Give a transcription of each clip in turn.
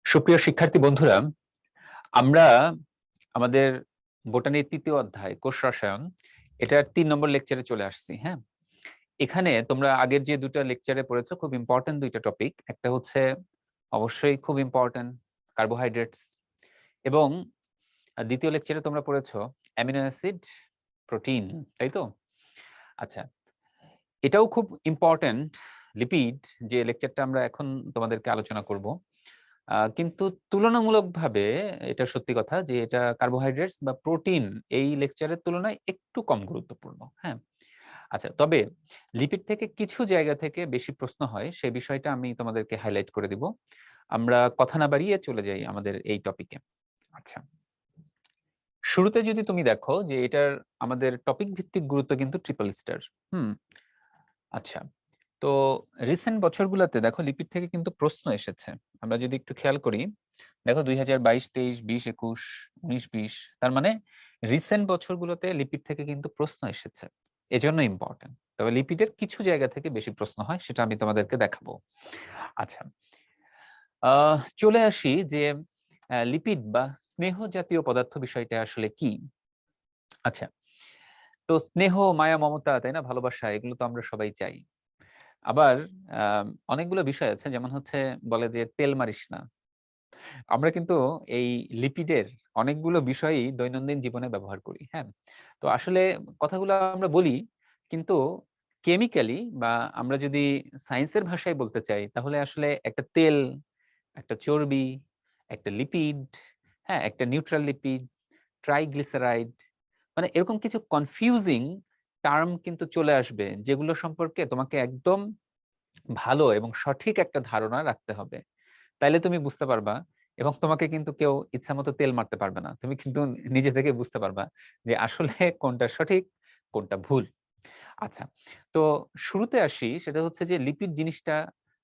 সুপ্রিয় শিক্ষার্থী বন্ধুরা, আমরা আমাদের বোটানির তৃতীয় অধ্যায় কোষ রসায়ন এটার 3 নম্বর লেকচারে চলে আসছি। হ্যাঁ, এখানে তোমরা আগের যে দুটো লেকচারে পড়েছো খুব ইম্পর্টেন্ট দুইটা টপিক। একটা হচ্ছে অবশ্যই খুব ইম্পর্টেন্ট কার্বোহাইড্রেটস, এবং দ্বিতীয় লেকচারে তোমরা পড়েছো অ্যামিনো অ্যাসিড, প্রোটিন, তাই তো? আচ্ছা, এটাও খুব ইম্পর্টেন্ট লিপিড, যে লেকচারটা আমরা এখন তোমাদেরকে আলোচনা করব। কিন্তু তুলনামূলকভাবে এটা সত্যি কথা যে এটা কার্বোহাইড্রেটস বা প্রোটিন এই লেকচারের তুলনায় একটু কম গুরুত্বপূর্ণ। হ্যাঁ, আচ্ছা, তবে লিপিড থেকে কিছু জায়গা থেকে বেশি প্রশ্ন হয়, সেই বিষয়টা আমি তোমাদেরকে হাইলাইট করে দিব। আমরা কথা না বাড়িয়ে চলে যাই আমাদের এই টপিকে। আচ্ছা, শুরুতে যদি তুমি দেখো যে এটার আমাদের টপিক ভিত্তিক গুরুত্ব কিন্তু ট্রিপল স্টার। আচ্ছা, তো রিসেন্ট বছরগুলোতে দেখো লিপিড থেকে কিন্তু প্রশ্ন এসেছে। আমরা যদি একটু খেয়াল করি, দেখো 2022, 23, 20, 21, 19, 20, তার মানে রিসেন্ট বছরগুলোতে লিপিড থেকে কিন্তু প্রশ্ন এসেছে, এজন্য ইম্পর্টেন্ট। তবে লিপিডের কিছু জায়গা থেকে বেশি প্রশ্ন হয়, সেটা আমি তোমাদেরকে দেখাবো। আচ্ছা, চলে আসি যে লিপিড বা স্নেহ জাতীয় পদার্থ বিষয়টা আসলে কি। আচ্ছা, তো স্নেহ, মায়া, মমতা, তাই না, ভালোবাসা, এগুলো তো আমরা সবাই চাই। আবার অনেকগুলো বিষয় আছে, যেমন হচ্ছে বলে যে তেল মারিস না। আমরা কিন্তু এই লিপিডের অনেকগুলো বিষয়ই দৈনন্দিন জীবনে ব্যবহার করি। হ্যাঁ, তো আসলে কথাগুলো আমরা বলি, কিন্তু কেমিক্যালি বা আমরা যদি সায়েন্সের ভাষায় বলতে চাই, তাহলে আসলে একটা তেল, একটা চর্বি, একটা লিপিড, হ্যাঁ, একটা নিউট্রাল লিপিড, ট্রাইগ্লিসারাইড, মানে এরকম কিছু কনফিউজিং টার্ম কিন্তু চলে আসবে, যেগুলো সম্পর্কে তোমাকে একদম ভালো এবং সঠিক একটা ধারণা রাখতে হবে। তাইলে তুমি বুঝতে পারবা, এবং তোমাকে কিন্তু কেউ ইচ্ছামতো তেল মারতে পারবে না। তুমি কিন্তু নিজে থেকে বুঝতে পারবা যে আসলে কোনটা সঠিক, কোনটা ভুল। আচ্ছা, তো শুরুতে আসি, সেটা হচ্ছে যে লিপিড জিনিসটা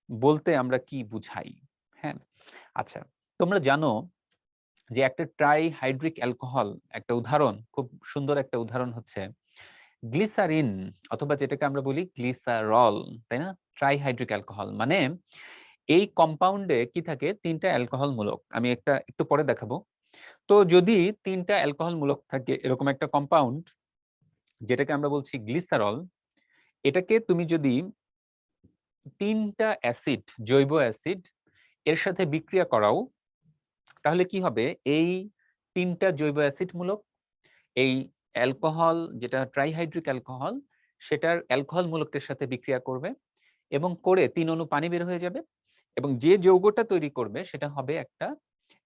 বলতে আমরা কি বুঝাই। হ্যাঁ, আচ্ছা, তোমরা জানো যে একটা ট্রাইহাইড্রিক অ্যালকোহল, একটা উদাহরণ, খুব সুন্দর একটা উদাহরণ হচ্ছে গ্লিসারিন, অথবা যেটাকে আমরা বলি গ্লিসারল, তাই না? ট্রাইহাইড্রিক অ্যালকোহল মানে এই কম্পাউন্ডে কি থাকে, 3টা অ্যালকোহল মূলক। আমি একটা একটু পরে দেখাবো। তো যদি 3টা অ্যালকোহল মূলক থাকে এরকম একটা কম্পাউন্ড, যেটাকে আমরা বলছি গ্লিসারল, এটাকে তুমি যদি 3টা অ্যাসিড, জৈব অ্যাসিড এর সাথে বিক্রিয়া করাও, তাহলে কি হবে? এই 3টা জৈব অ্যাসিড মূলক এই অ্যালকোহল, যেটা ট্রাইহাইড্রিক অ্যালকোহল, সেটার অ্যালকোহল মূলকের সাথে বিক্রিয়া করবে, এবং করে 3 অণু পানি বের হয়ে যাবে, এবং যে যৌগটা তৈরি করবে সেটা হবে একটা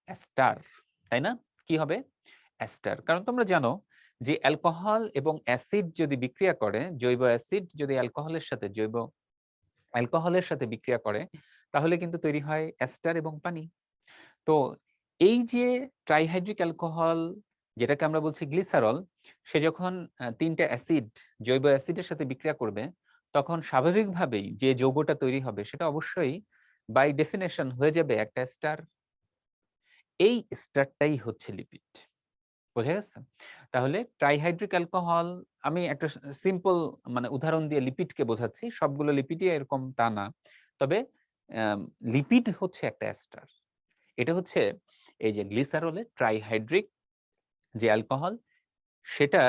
অ্যাস্টার, তাই না? কি হবে? অ্যাস্টার। কারণ তোমরা জানো যে অ্যালকোহল এবং অ্যাসিড যদি বিক্রিয়া করে, জৈব অ্যাসিড যদি জৈব অ্যালকোহলের সাথে বিক্রিয়া করে, তাহলে কিন্তু তৈরি হয় অ্যাস্টার এবং পানি। তো এই যে ট্রাইহাইড্রিক অ্যালকোহল, যেটাকে আমরা বলছি গ্লিসারল, সে যখন 3টা অ্যাসিড, জৈব অ্যাসিডের সাথে বিক্রিয়া করবে, তখন স্বাভাবিকভাবেই যে যৌগটা তৈরি হবে সেটা অবশ্যই বাই ডেফিনেশন হয়ে যাবে একটা স্টার। এই স্টারটাই হচ্ছে লিপিড। বোঝা গেছে? তাহলে ট্রাইহাইড্রিক অ্যালকোহল, আমি একটা সিম্পল মানে উদাহরণ দিয়ে লিপিডকে বোঝাচ্ছি, সবগুলো লিপিডই এরকম তা না। তবে লিপিড হচ্ছে একটা এস্টার। এটা হচ্ছে এই যে গ্লিসারলের ট্রাইহাইড্রিক যে অ্যালকোহল, সেটা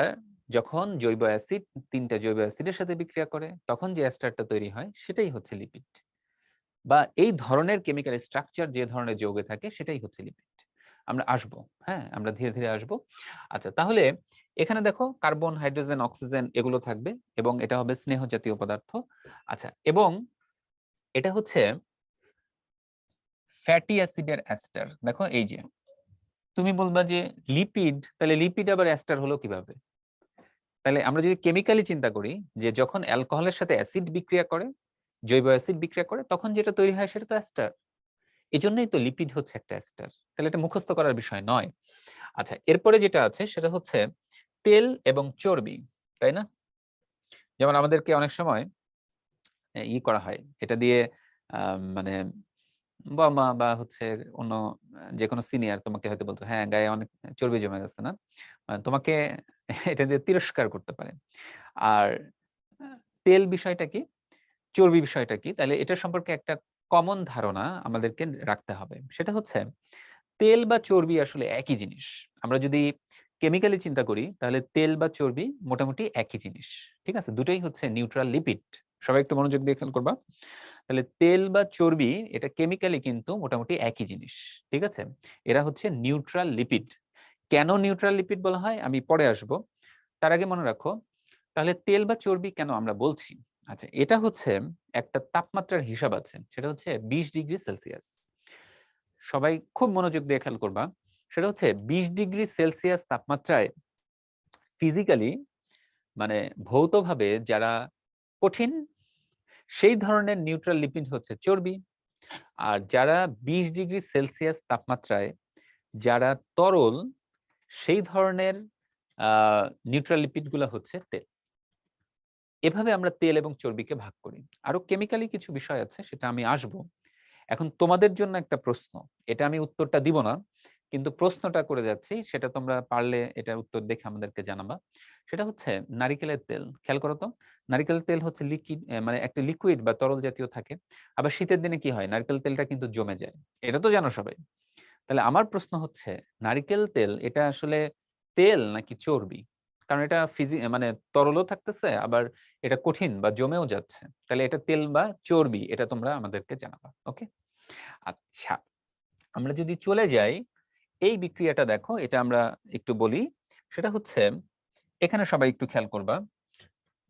যখন জৈব অ্যাসিড, 3টা জৈব অ্যাসিডের সাথে বিক্রিয়া করে, তখন যে এস্টারটা তৈরি হয় সেটাই হচ্ছে লিপিড, বা এই ধরনের কেমিক্যাল স্ট্রাকচার যে ধরনের যৌগে থাকে সেটাই হচ্ছে লিপিড। আমরা আসবো, হ্যাঁ, আমরা ধীরে ধীরে আসবো। আচ্ছা, তাহলে এখানে দেখো কার্বন, হাইড্রোজেন, অক্সিজেন এগুলো থাকবে, এবং এটা হবে স্নেহ জাতীয় পদার্থ। আচ্ছা, এবং এটা হচ্ছে ফ্যাটি অ্যাসিডের অ্যাস্টার। দেখো এই যে, তুমি বলবা যে লিপিড, তাহলে লিপিড আবার অ্যাস্টার হলো কিভাবে? তাহলে আমরা যদি কেমিক্যালি চিন্তা করি, যে যখন অ্যালকোহলের সাথে অ্যাসিড বিক্রিয়া করে, জৈব অ্যাসিড বিক্রিয়া করে, তখন যেটা তৈরি হয় সেটা তো অ্যাস্টার। এজন্যই তো লিপিড হচ্ছে একটা এস্টার। তাহলে এটা মুখস্থ করার বিষয় নয়। আচ্ছা, এরপরে যেটা আছে সেটা হচ্ছে তেল এবং চর্বি, তাই না? যেমন আমাদেরকে অনেক সময় করা হয় এটা দিয়ে, মানে বাবা বা হচ্ছে অন্য যে কোনো সিনিয়র তোমাকে হয়তো বলতো, হ্যাঁ, গায়ে অনেক চর্বি জমে গেছে না, মানে তোমাকে এটা দিয়ে তিরস্কার করতে পারে। আর তেল বিষয়টা কি, চর্বি বিষয়টা কি, তাহলে এটা সম্পর্কে একটা কমন ধারণা আমাদেরকে রাখতে হবে, সেটা হচ্ছে তেল বা চর্বি আসলে একই জিনিস। আমরা যদি কেমিক্যালি চিন্তা করি তাহলে তেল বা চর্বি মোটামুটি একই জিনিস, ঠিক আছে? দুটোই হচ্ছে নিউট্রাল লিপিড। সবাই একটু মনোযোগ দিয়ে খেয়াল করবা। তাহলে তেল বা চর্বি এটা কেমিক্যালি কিন্তু মোটামুটি একই জিনিস, ঠিক আছে? এরা হচ্ছে নিউট্রাল লিপিড। কেন নিউট্রাল লিপিড বলা হয় আমি পরে আসব, তার আগে মনে রাখো তাহলে তেল বা চর্বি কেন আমরা বলছি। আচ্ছা, এটা হচ্ছে একটা তাপমাত্রার হিসাব আছে, সেটা হচ্ছে 20°C। সবাই খুব মনোযোগ দিয়ে খেয়াল করবা, সেটা হচ্ছে 20°C তাপমাত্রায় ফিজিক্যালি মানে ভৌতভাবে যারা কঠিন সেই ধরনের নিউট্রাল লিপিড হচ্ছে চর্বি, আর যারা 20°C তাপমাত্রায় যারা তরল সেই ধরনের নিউট্রাল লিপিড গুলা হচ্ছে তেল। এভাবে আমরা তেল এবং চর্বিকে ভাগ করি। আরো কেমিক্যালি কিছু বিষয় আছে, সেটা আমি আসব। এখন তোমাদের জন্য একটা প্রশ্ন, এটা আমি উত্তরটা দিব না, কিন্তু প্রশ্নটা করে যাচ্ছি, সেটা তোমরা পারলে এটার উত্তর দেখে আমাদেরকে জানাবা। সেটা হচ্ছে নারিকেলের তেল। খেয়াল করো তো, নারিকেলের তেল হচ্ছে লিকুইড, মানে একটা লিকুইড বা তরল জাতীয় থাকে। আবার শীতের দিনে কি হয়, নারকেল তেলটা কিন্তু জমে যায়, এটা তো জানো সবাই। তাহলে আমার প্রশ্ন হচ্ছে নারিকেল তেল এটা আসলে তেল নাকি চর্বি? কারণ এটা মানে তরলও থাকতেছে, আবার এটা কঠিন বা জমেও যাচ্ছে। তাহলে এটা তেল বা চর্বি, এটা তোমরা আমাদেরকে জানাবা। ওকে, আচ্ছা, আমরা যদি চলে যাই এই বিক্রিয়াটা দেখো, এটা আমরা একটু বলি। সেটা হচ্ছে এখানে সবাই একটু খেয়াল করবা,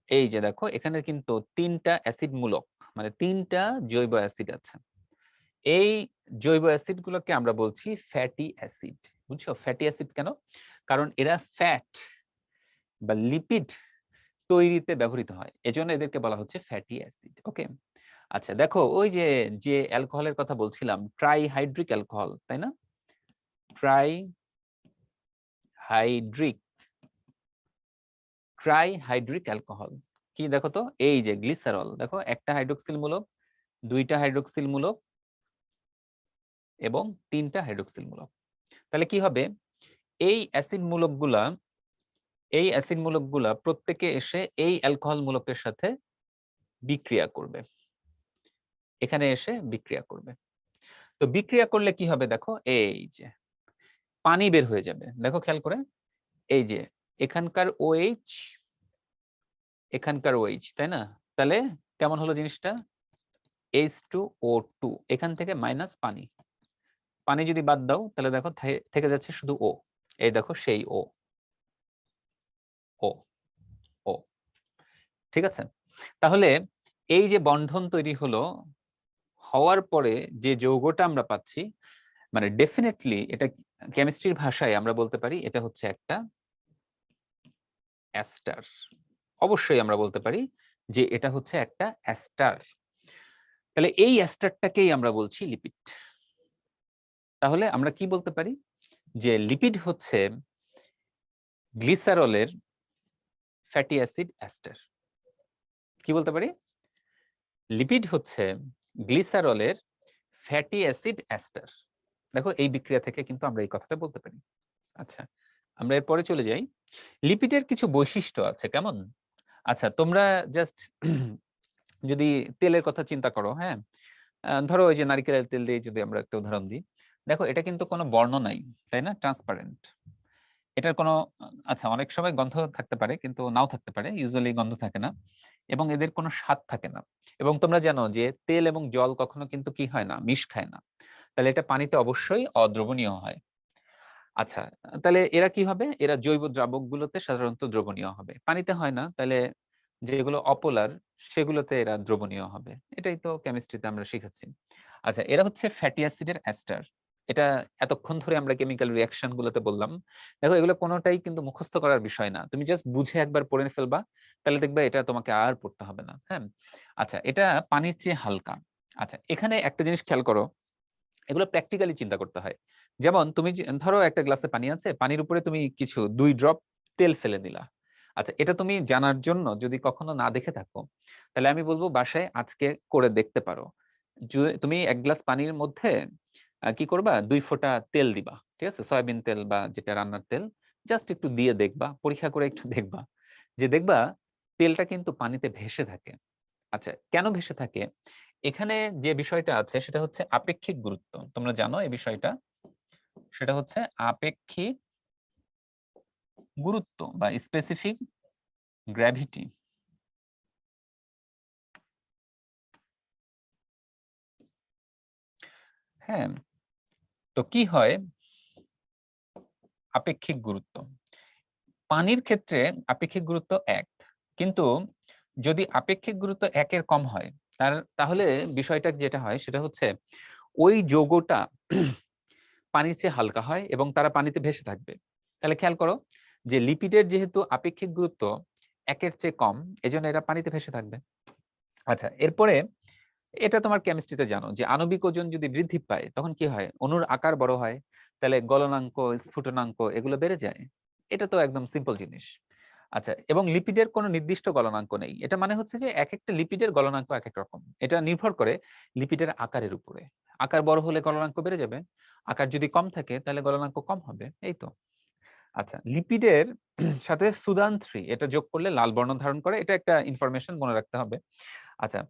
এই যে দেখো এখানে কিন্তু 3টা অ্যাসিড মূলক, মানে 3টা জৈব অ্যাসিড আছে। এই জৈব অ্যাসিড গুলোকে আমরা বলছি ফ্যাটি অ্যাসিড। বুঝছো ফ্যাটি অ্যাসিড কেন? কারণ এরা ফ্যাট বা লিপিড তৈরিতে ব্যবহৃত হয়, এজন্য এদেরকে বলা হচ্ছে ফ্যাটি অ্যাসিড। ওকে, আচ্ছা দেখো ওই যে যে অ্যালকোহলের কথা বলছিলাম, ট্রাইহাইড্রিক অ্যালকোহল, তাই না? ট্রাইহাইড্রিক ট্রাইহাইড্রিক অ্যালকোহল কি দেখো তো, এই যে গ্লিসারল, দেখো একটা হাইড্রোক্সিল মূলক, দুইটা হাইড্রোক্সিল মূলক এবং 3টা হাইড্রোক্সিল মূলক। তাহলে কি হবে, এই অ্যাসিড মূলকগুলা প্রত্যেকে এসে এই অ্যালকোহল মূলকের সাথে বিক্রিয়া করবে, এখানে এসে বিক্রিয়া করবে। তো বিক্রিয়া করলে কি হবে দেখো, এই যে পানি বের হয়ে যাবে। দেখো খেয়াল করে, এই যে এখানকার OH, এখানকার OH, তাই না? তাহলে কেমন হলো জিনিসটা, H2O2, এখান থেকে মাইনাস পানি, পানি যদি বাদ দাও তাহলে দেখো থেকে যাচ্ছে শুধু O। এই দেখো সেই O, ও ও ঠিক আছে? তাহলে এই যে বন্ধন তৈরি হলো, হওয়ার পরে যে যৌগটা আমরা পাচ্ছি, মানে ডেফিনেটলি এটা কেমিস্ট্রির ভাষায় আমরা বলতে পারি এটা হচ্ছে একটা অ্যাস্টার। অবশ্যই আমরা বলতে পারি যে এটা হচ্ছে একটা অ্যাস্টার। তাহলে এই অ্যাস্টারটাকেই আমরা বলছি লিপিড। তাহলে আমরা কি বলতে পারি যে লিপিড হচ্ছে গ্লিসারলের ফ্যাটি অ্যাসিড অ্যাস্টার। কি বলতে পারি, লিপিড হচ্ছে গ্লিসারলের ফ্যাটি অ্যাসিড অ্যাস্টার। দেখো এই বিক্রিয়া থেকে কিন্তু আমরা এই কথাটা বলতে পারি। আচ্ছা, আমরা এরপরে চলে যাই। লিপিডের কিছু বৈশিষ্ট্য আছে, কেমন? আচ্ছা, তোমরা জাস্ট যদি তেলের কথা চিন্তা করো, হ্যাঁ, ধরো ওই যে নারকেলের তেল দিয়ে যদি আমরা একটা উদাহরণ দিই, দেখো এটা কিন্তু কোনো বর্ণ নাই, তাই না? ট্রান্সপারেন্ট। এটার কোনো আচ্ছা অনেক সময় গন্ধ থাকতে পারে, কিন্তু নাও থাকতে পারে, ইউজুয়ালি গন্ধ থাকে না, এবং এদের কোনো স্বাদ থাকে না। এবং তোমরা জানো যে তেল এবং জল কখনো কিন্তু কি হয় না, মিশ খায় না। তাহলে এটা পানিতে অবশ্যই অদ্রবণীয় হয়। আচ্ছা, তাহলে এরা কি হবে, এরা জৈব দ্রাবকগুলোতে সাধারণত দ্রবণীয় হবে, পানিতে হয় না। তাহলে যেগুলো অপোলার সেগুলোতে এরা দ্রবণীয় হবে। এটাই তো কেমিস্ট্রিতে আমরা শিখেছি। আচ্ছা, এরা হচ্ছে ফ্যাটি অ্যাসিডের অ্যাস্টার। এটা এতক্ষণ ধরে আমরা কেমিক্যাল রিঅ্যাকশন গুলোতে বললাম। দেখো এগুলো কোনোটাই কিন্তু মুখস্থ করার বিষয় না, তুমি জাস্ট বুঝে একবার পড়ে ফেলবা, তাহলে দেখবা এটা তোমাকে আর পড়তে হবে না। হ্যাঁ, আচ্ছা, এটা পানির চেয়ে হালকা। আচ্ছা, এখানে একটা জিনিস খেয়াল করো, এগুলো প্র্যাকটিক্যালি চিন্তা করতে হয়। যেমন তুমি ধরো একটা গ্লাসে পানি আছে, পানির উপরে তুমি কিছু 2 ড্রপ তেল ফেলে দিলা। আচ্ছা, এটা তুমি জানার জন্য যদি কখনো না দেখে থাকো, তাহলে আমি বলবো বাসায় আজকে করে দেখতে পারো। তুমি 1 গ্লাস পানির মধ্যে কি করবা, 2 ফোঁটা তেল দিবা, ঠিক আছে? সয়াবিন তেল বা যেটা রান্নার তেল, জাস্ট একটু দিয়ে দেখবা, পরীক্ষা করে একটু দেখবা, যে দেখবা তেলটা কিন্তু পানিতে ভেসে থাকে। আচ্ছা, কেন ভেসে থাকে? এখানে যে বিষয়টা আছে সেটা হচ্ছে আপেক্ষিক গুরুত্ব। তোমরা জানো এই বিষয়টা, সেটা হচ্ছে আপেক্ষিক গুরুত্ব বা স্পেসিফিক গ্র্যাভিটি। হ্যাঁ, তো কি হয় আপেক্ষিক গুরুত্ব? পানির ক্ষেত্রে আপেক্ষিক গুরুত্ব 1, কিন্তু যদি আপেক্ষিক গুরুত্ব 1 এর কম হয় তাহলে বিষয়টা যেটা হয় সেটা হচ্ছে ওই যৌগটা পানির চেয়ে হালকা হয় এবং তারা পানিতে ভেসে থাকবে। তাহলে খেয়াল করো যে লিপিডের যেহেতু আপেক্ষিক গুরুত্ব 1 এর চেয়ে কম, এজন্য এরা পানিতে ভেসে থাকবে। আচ্ছা, এরপরে এটা তোমার কেমিস্ট্রিতে জানো যে আণবিক ওজন যদি বৃদ্ধি পায় তখন কি হয়, অণুর আকার বড় হয়, তাহলে গলনাঙ্ক, স্ফুটনাঙ্ক এগুলো বেড়ে যায়। এটা তো একদম সিম্পল জিনিস। আচ্ছা, এবং লিপিডের কোনো নির্দিষ্ট গলনাঙ্ক নেই। এটা মানে হচ্ছে যে এক একটা লিপিডের গলনাঙ্ক এক এক রকম। এটা নির্ভর করে লিপিডের আকারের উপরে। আকার বড় হলে গলনাঙ্ক বেড়ে যাবে, আকার যদি কম থাকে তাহলে গলনাঙ্ক কম হবে, এই তো। আচ্ছা, লিপিডের সাথে সুদান 3 এটা যোগ করলে লাল বর্ণ ধারণ করে, এটা একটা ইনফরমেশন মনে রাখতে হবে। আচ্ছা,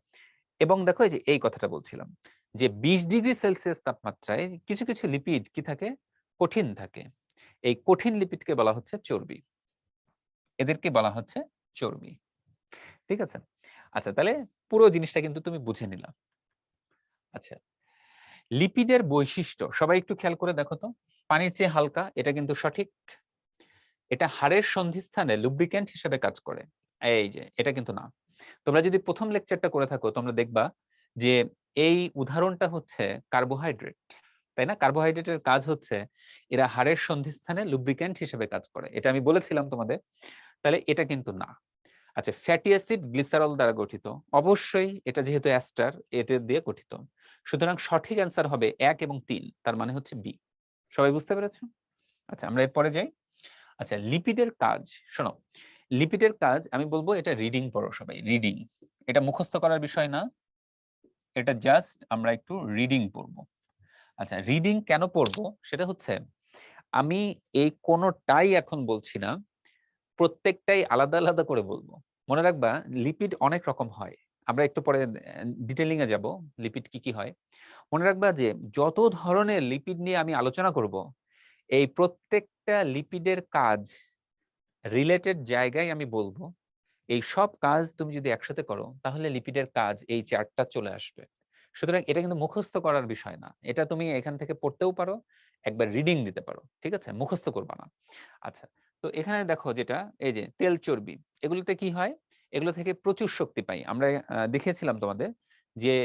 এবং দেখো এই যে এই কথাটা বলছিলাম যে 20°C তাপমাত্রায় কিছু কিছু লিপিড কি থাকে, কঠিন থাকে। এই কঠিন লিপিডকে বলা হচ্ছে চর্বি, এদেরকে বলা হচ্ছে চর্বি। ঠিক আছে? আচ্ছা, তাহলে পুরো জিনিসটা কিন্তু তুমি বুঝে নিলা। আচ্ছা, লিপিডের বৈশিষ্ট্য সবাই একটু খেয়াল করে দেখো তো। পানির চেয়ে হালকা, এটা কিন্তু সঠিক। এটা হাড়ের সন্ধিস্থানে লুব্রিক্যান্ট হিসেবে কাজ করে, এই যে এটা কিন্তু না। তোমরা যদি প্রথম লেকচারটা করে থাকো তোমরা দেখবা যে এই উদাহরণটা হচ্ছে কার্বোহাইড্রেট, তাই না? কার্বোহাইড্রেটের কাজ হচ্ছে এরা হাড়ের সন্ধিস্থানে লুব্রিক্যান্ট হিসেবে কাজ করে, এটা আমি বলেছিলাম তোমাদের। তাহলে এটা কিন্তু না। আচ্ছা, ফ্যাটি অ্যাসিড গ্লিসারল দ্বারা গঠিত, অবশ্যই এটা যেহেতু অ্যাস্টার এটা দিয়ে গঠিত, সুতরাং সঠিক অ্যান্সার হবে 1 এবং 3, তার মানে হচ্ছে বি। সবাই বুঝতে পেরেছো? আচ্ছা, আমরা এরপরে যাই। আচ্ছা, লিপিডের কাজ শোনো। লিপিডের কাজ আমি বলবো এটা রিডিং পড়ো সবাই, রিডিং। এটা মুখস্থ করার বিষয় না, এটা জাস্ট আমরা একটু রিডিং পড়বো। আচ্ছা, রিডিং কেন পড়বো সেটা হচ্ছে আমি এই কোনোটাই এখন বলছি না, প্রত্যেকটাই আলাদা আলাদা করে বলবো। মনে রাখবা লিপিড অনেক রকম হয়, আমরা একটু পরে ডিটেইলিং এ যাব লিপিড কি কি হয়। মনে রাখবা যে যত ধরনের লিপিড নিয়ে আমি আলোচনা করব, এই প্রত্যেকটা লিপিডের কাজ রিলেটেড জায়গায় আমি বলবো। এই সব কাজ তুমি যদি একসাথে করো তাহলে লিপিডের কাজ এই চার্টটা চলে আসবে। সুতরাং এটা কিন্তু মুখস্থ করার বিষয় না, এটা তুমি এখান থেকে পড়তেও পারো, একবার রিডিং দিতে পারো, ঠিক আছে? মুখস্থ করবা না। আচ্ছা, তো এখানে দেখো যেটা এই যে তেল চর্বি, এগুলোতে কি হয়, এগুলো থেকে প্রচুর শক্তি পাই আমরা। দেখিয়েছিলাম তোমাদের যে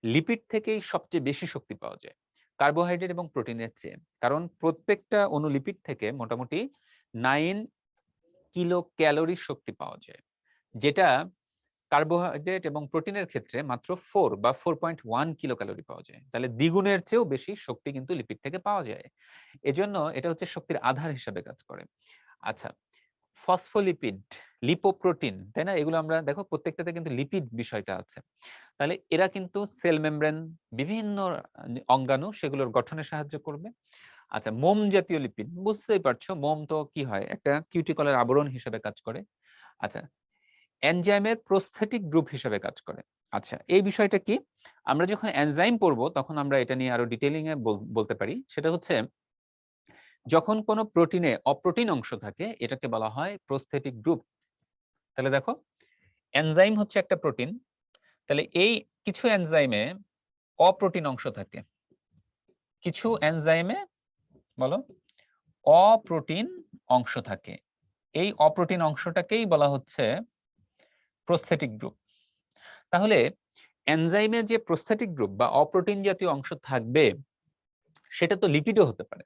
লিপিড থেকেই সবচেয়ে বেশি শক্তি পাওয়া যায় কার্বোহাইড্রেট এবং প্রোটিনের চেয়ে, কারণ প্রত্যেকটা অনুলিপিড থেকে মোটামুটি 9 কিলো ক্যালোরি শক্তি পাওয়া যায়, যেটা কার্বোহাইড্রেট এবং প্রোটিনের ক্ষেত্রে মাত্র 4 বা 4.1 কিলো ক্যালোরি পাওয়া যায়। তাহলে দ্বিগুণের চেয়েও বেশি শক্তি কিন্তু লিপিড থেকে পাওয়া যায়। এজন্য এটা হচ্ছে শক্তির আধার হিসেবে কাজ করে। আচ্ছা, ফসফোলিপিড, লিপোপ্রোটিন, তাই না? এগুলো আমরা দেখো প্রত্যেকটাতে কিন্তু লিপিড বিষয়টা আছে। তাহলে এরা কিন্তু সেল মেমব্রেন, বিভিন্ন অঙ্গাণু সেগুলোর গঠনে সাহায্য করবে। আচ্ছা, মোম জাতীয় লিপিড, বুঝতেই পারছো মোম তো কি হয়, একটা কিউটিকলের আবরণ হিসেবে কাজ করে। আচ্ছা, এনজাইমের প্রস্থেটিক গ্রুপ হিসেবে কাজ করে। আচ্ছা, এই বিষয়টা কি, আমরা যখন এনজাইম পড়বো তখন আমরা এটা নিয়ে আরো ডিটেইলিং এ বলতে পারি। সেটা হচ্ছে যখন কোনো প্রোটিনে অপ্রোটিন অংশ থাকে এটাকে বলা হয় প্রস্থেটিক গ্রুপ। তাহলে দেখো এনজাইম হচ্ছে একটা প্রোটিন, তাহলে এই কিছু এনজাইমে অপ্রোটিন অংশ থাকে, কিছু এনজাইমে বলো অপ্রোটিন অংশ থাকে। এই অপ্রোটিন অংশটাকেই বলা হচ্ছে প্রস্থেটিক গ্রুপ। তাহলে এনজাইমে যে প্রস্থেটিক গ্রুপ বা অপ্রোটিন জাতীয় অংশ থাকবে সেটা তো লিপিডও হতে পারে।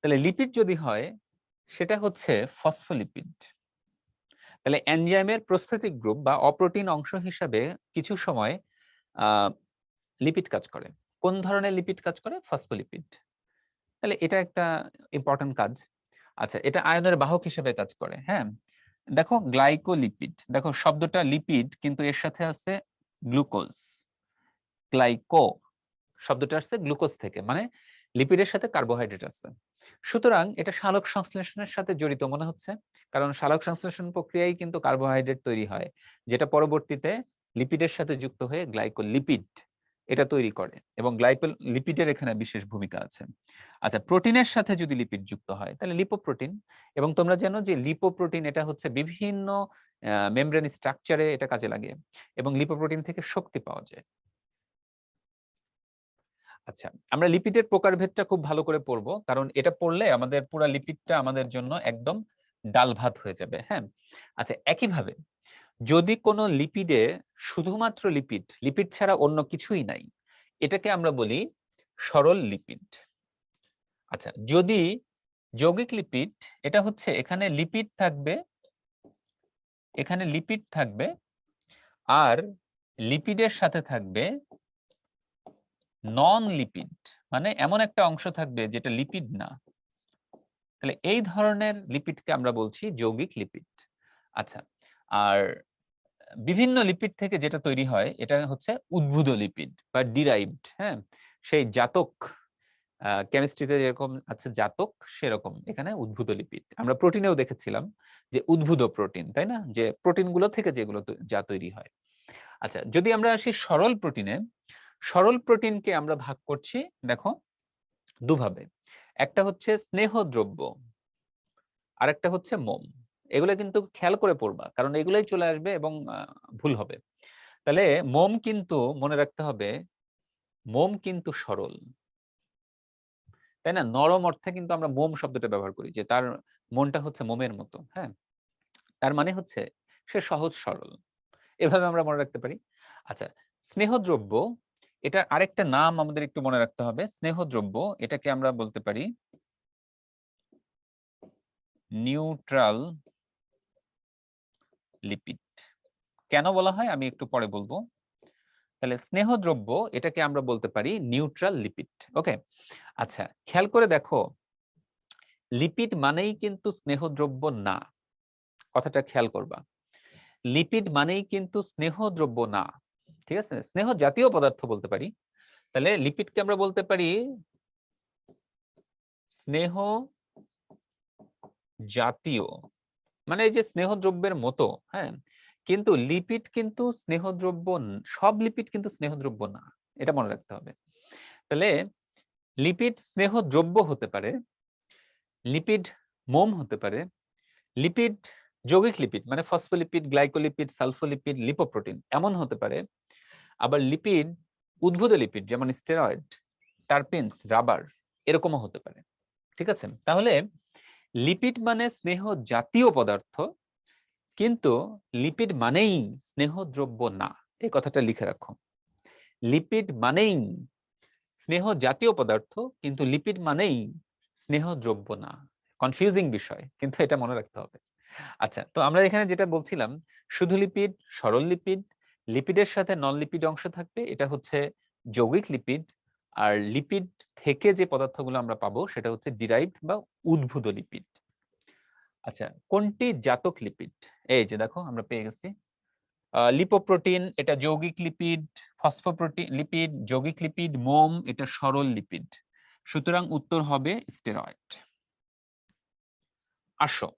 তাহলে লিপিড যদি হয় সেটা হচ্ছে ফসফোলিপিড। তাহলে এনজাইমের প্রস্থেটিক গ্রুপ বা অপ্রোটিন অংশ হিসাবে কিছু সময় লিপিড কাজ করে। কোন ধরনের লিপিড কাজ করে? ফসফোলিপিড। তাহলে এটা একটা ইম্পর্টেন্ট কাজ। আচ্ছা, এটা আয়নের বাহক হিসেবে কাজ করে। হ্যাঁ, দেখো গ্লাইকোলিপিড, দেখো শব্দটা লিপিড কিন্তু এর সাথে আছে গ্লুকোজ। গ্লাইকো শব্দটা আসছে গ্লুকোজ থেকে, মানে লিপিডের সাথে কার্বোহাইড্রেট আছে। সুতরাং এটা সালোক সংশ্লেষণের সাথে জড়িত মনে হচ্ছে, কারণ সালোক সংশ্লেষণ প্রক্রিয়ায় কিন্তু কার্বোহাইড্রেট তৈরি হয়, যেটা পরবর্তীতে লিপিডের সাথে যুক্ত হয়ে গ্লাইকোলিপিড এটা তৈরি করে, এবং গ্লাইকোলিপিডের এখানে বিশেষ ভূমিকা আছে। আচ্ছা, প্রোটিনের সাথে যদি লিপিড যুক্ত হয় তাহলে লিপোপ্রোটিন। এবং তোমরা জানো যে লিপোপ্রোটিন এটা হচ্ছে বিভিন্ন মেমব্রেন স্ট্রাকচারে এটা কাজে লাগে, এবং লিপোপ্রোটিন থেকে শক্তি পাওয়া যায়। আচ্ছা, আমরা লিপিডের প্রকারভেদটা খুব ভালো করে পড়বো, কারণ এটা পড়লে আমাদের পুরো লিপিডটা আমাদের জন্য একদম ডাল ভাত হয়ে যাবে। হ্যাঁ, আচ্ছা, একইভাবে যদি কোনো লিপিডে শুধুমাত্র লিপিড, লিপিড ছাড়া অন্য কিছুই নাই, এটাকে আমরা বলি সরল লিপিড। আচ্ছা, যদি যৌগিক লিপিড, এটা হচ্ছে এখানে লিপিড থাকবে, এখানে লিপিড থাকবে, আর লিপিডের সাথে থাকবে নন লিপিড, মানে এমন একটা অংশ থাকবে যেটা লিপিড না। তাহলে এই ধরনের লিপিডকে আমরা বলছি যৌগিক লিপিড। আচ্ছা, আর বিভিন্ন লিপিড থেকে যেটা তৈরি হয় এটা হচ্ছে উদ্ভূত লিপিড বা ডিরাইভড। হ্যাঁ, সেই জাতক, কেমিস্ট্রিতে যেরকম আছে জাতক, সেরকম এখানে উদ্ভূত লিপিড। আমরা প্রোটিনেও দেখেছিলাম যে উদ্ভূত প্রোটিন, তাই না, যে প্রোটিনগুলো থেকে যেগুলো যা তৈরি হয়। আচ্ছা, যদি আমরা আসি সরল প্রোটিনে, সরল প্রোটিনকে আমরা ভাগ করছি দেখো দুভাবে। একটা হচ্ছে স্নেহদ্রব্য, আর একটা হচ্ছে মোম। এগুলো কিন্তু খেয়াল করে পড়বা, কারণ এগুলাই চলে আসবে এবং ভুল হবে। তাহলে মোম কিন্তু মনে রাখতে হবে, মোম কিন্তু সরল, তাই না? নরম অর্থে কিন্তু আমরা মোম শব্দটা ব্যবহার করি, যে তার মনটা হচ্ছে মোমের মতো। হ্যাঁ, তার মানে হচ্ছে সে সহজ সরল, এভাবে আমরা মনে রাখতে পারি। আচ্ছা, স্নেহদ্রব্য, এটার আরেকটা নাম আমাদের একটু মনে রাখতে হবে। স্নেহদ্রব্য এটাকে আমরা বলতে পারি নিউট্রাল লিপিড। কেন বলা হয় আমি একটু পরে বলবো। তাহলে স্নেহদ্রব্য এটাকে আমরা বলতে পারি নিউট্রাল লিপিড। ওকে, আচ্ছা, খেয়াল করে দেখো, লিপিড মানেই কিন্তু স্নেহদ্রব্য না, কথাটা খেয়াল করবা। লিপিড মানেই কিন্তু স্নেহদ্রব্য না, ঠিক আছে? স্নেহ জাতীয় পদার্থ বলতে পারি। তাহলে লিপিডকে আমরা বলতে পারি স্নেহ জাতীয়, মানে এই যে স্নেহদ্রব্যের মতো। হ্যাঁ, কিন্তু লিপিড কিন্তু স্নেহদ্রব্য, সব লিপিড কিন্তু স্নেহদ্রব্য না, এটা মনে রাখতে হবে। তাহলে লিপিড স্নেহদ্রব্য হতে পারে, লিপিড মোম হতে পারে, লিপিড যৌগিক লিপিড মানে ফসফোলিপিড, গ্লাইকোলিপিড, সালফোলিপিড, লিপোপ্রোটিন এমন হতে পারে। আবার লিপিড উদ্ভূত লিপিড যেমন স্টেরয়েড, টারপিনস, রাবার এরকমও হতে পারে। ঠিক আছে? তাহলে লিপিড মানে স্নেহ জাতীয় পদার্থ, কিন্তু লিপিড মানেই স্নেহদ্রব্য না, এই কথাটা লিখে রাখো। লিপিড মানেই স্নেহ জাতীয় পদার্থ, কিন্তু লিপিড মানেই স্নেহদ্রব্য না। কনফিউজিং বিষয়, কিন্তু এটা মনে রাখতে হবে। আচ্ছা, তো আমরা এখানে যেটা বলছিলাম, শুধু লিপিড, সরল লিপিড, লিপিডের সাথে নন লিপিড অংশ থাকবে, এটা হচ্ছে যৌগিক লিপিড। আর লিপিড থেকে যে পদার্থগুলো আমরা পাবো সেটা হচ্ছে ডিরাইভড বা উদ্ভূত লিপিড। আচ্ছা, কোনটি জাতক লিপিড? এই যে দেখো আমরা পেয়ে গেছি। লিপোপ্রোটিন এটা যৌগিক লিপিড, ফসফোপ্রোটিন লিপিড যৌগিক লিপিড, মোম এটা সরল লিপিড। সুতরাং উত্তর হবে স্টেরয়েড। আসো,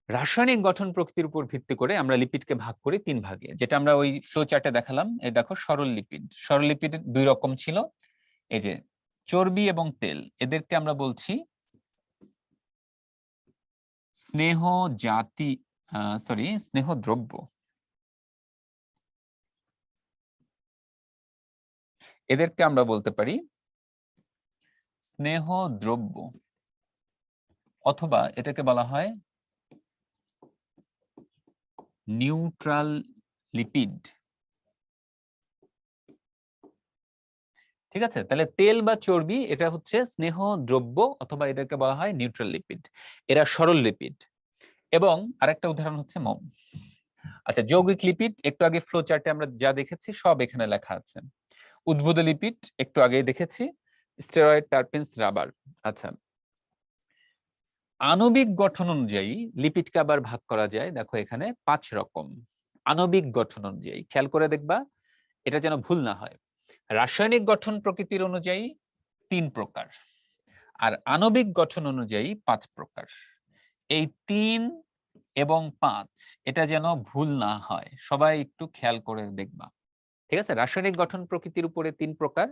রাসায়নিক গঠন প্রকৃতির উপর ভিত্তি করে আমরা লিপিডকে ভাগ করি 3 ভাগে, যেটা আমরা ওই ফ্লো চার্টে দেখালাম। এই দেখো সরল লিপিড, সরল লিপিড 2 রকম ছিল, এই যে চর্বি এবং তেল, এদেরকে আমরা বলছি স্নেহ জাতি, স্নেহদ্রব্য। এদেরকে আমরা বলতে পারি স্নেহদ্রব্য, অথবা এটাকে বলা হয় নিউট্রাল লিপিড। ঠিক আছে? তাহলে তেল বা চর্বি এটা হচ্ছে স্নেহ দ্রব্য, অথবা এটাকে বলা হয় নিউট্রাল লিপিড, এরা সরল লিপিড। এবং আরেকটা উদাহরণ হচ্ছে মোম। আচ্ছা, যৌগিক লিপিড একটু আগে ফ্লো চার্টে আমরা যা দেখেছি সব এখানে লেখা আছে। উদ্ভূত লিপিড একটু আগেই দেখেছি, স্টেরয়েড, টারপিনস, রাবার। আচ্ছা, আণবিক গঠন অনুযায়ী লিপিডকে আবার ভাগ করা যায়, দেখো এখানে 5 রকম। আণবিক গঠন অনুযায়ী খেয়াল করে দেখবা, এটা যেন ভুল না হয়। রাসায়নিক গঠন প্রকৃতির অনুযায়ী 3 প্রকার, আর আণবিক গঠন অনুযায়ী 5 প্রকার। এই 3, এবং 5 এটা যেন ভুল না হয়, সবাই একটু খেয়াল করে দেখবা। ঠিক আছে, রাসায়নিক গঠন প্রকৃতির উপরে 3 প্রকার: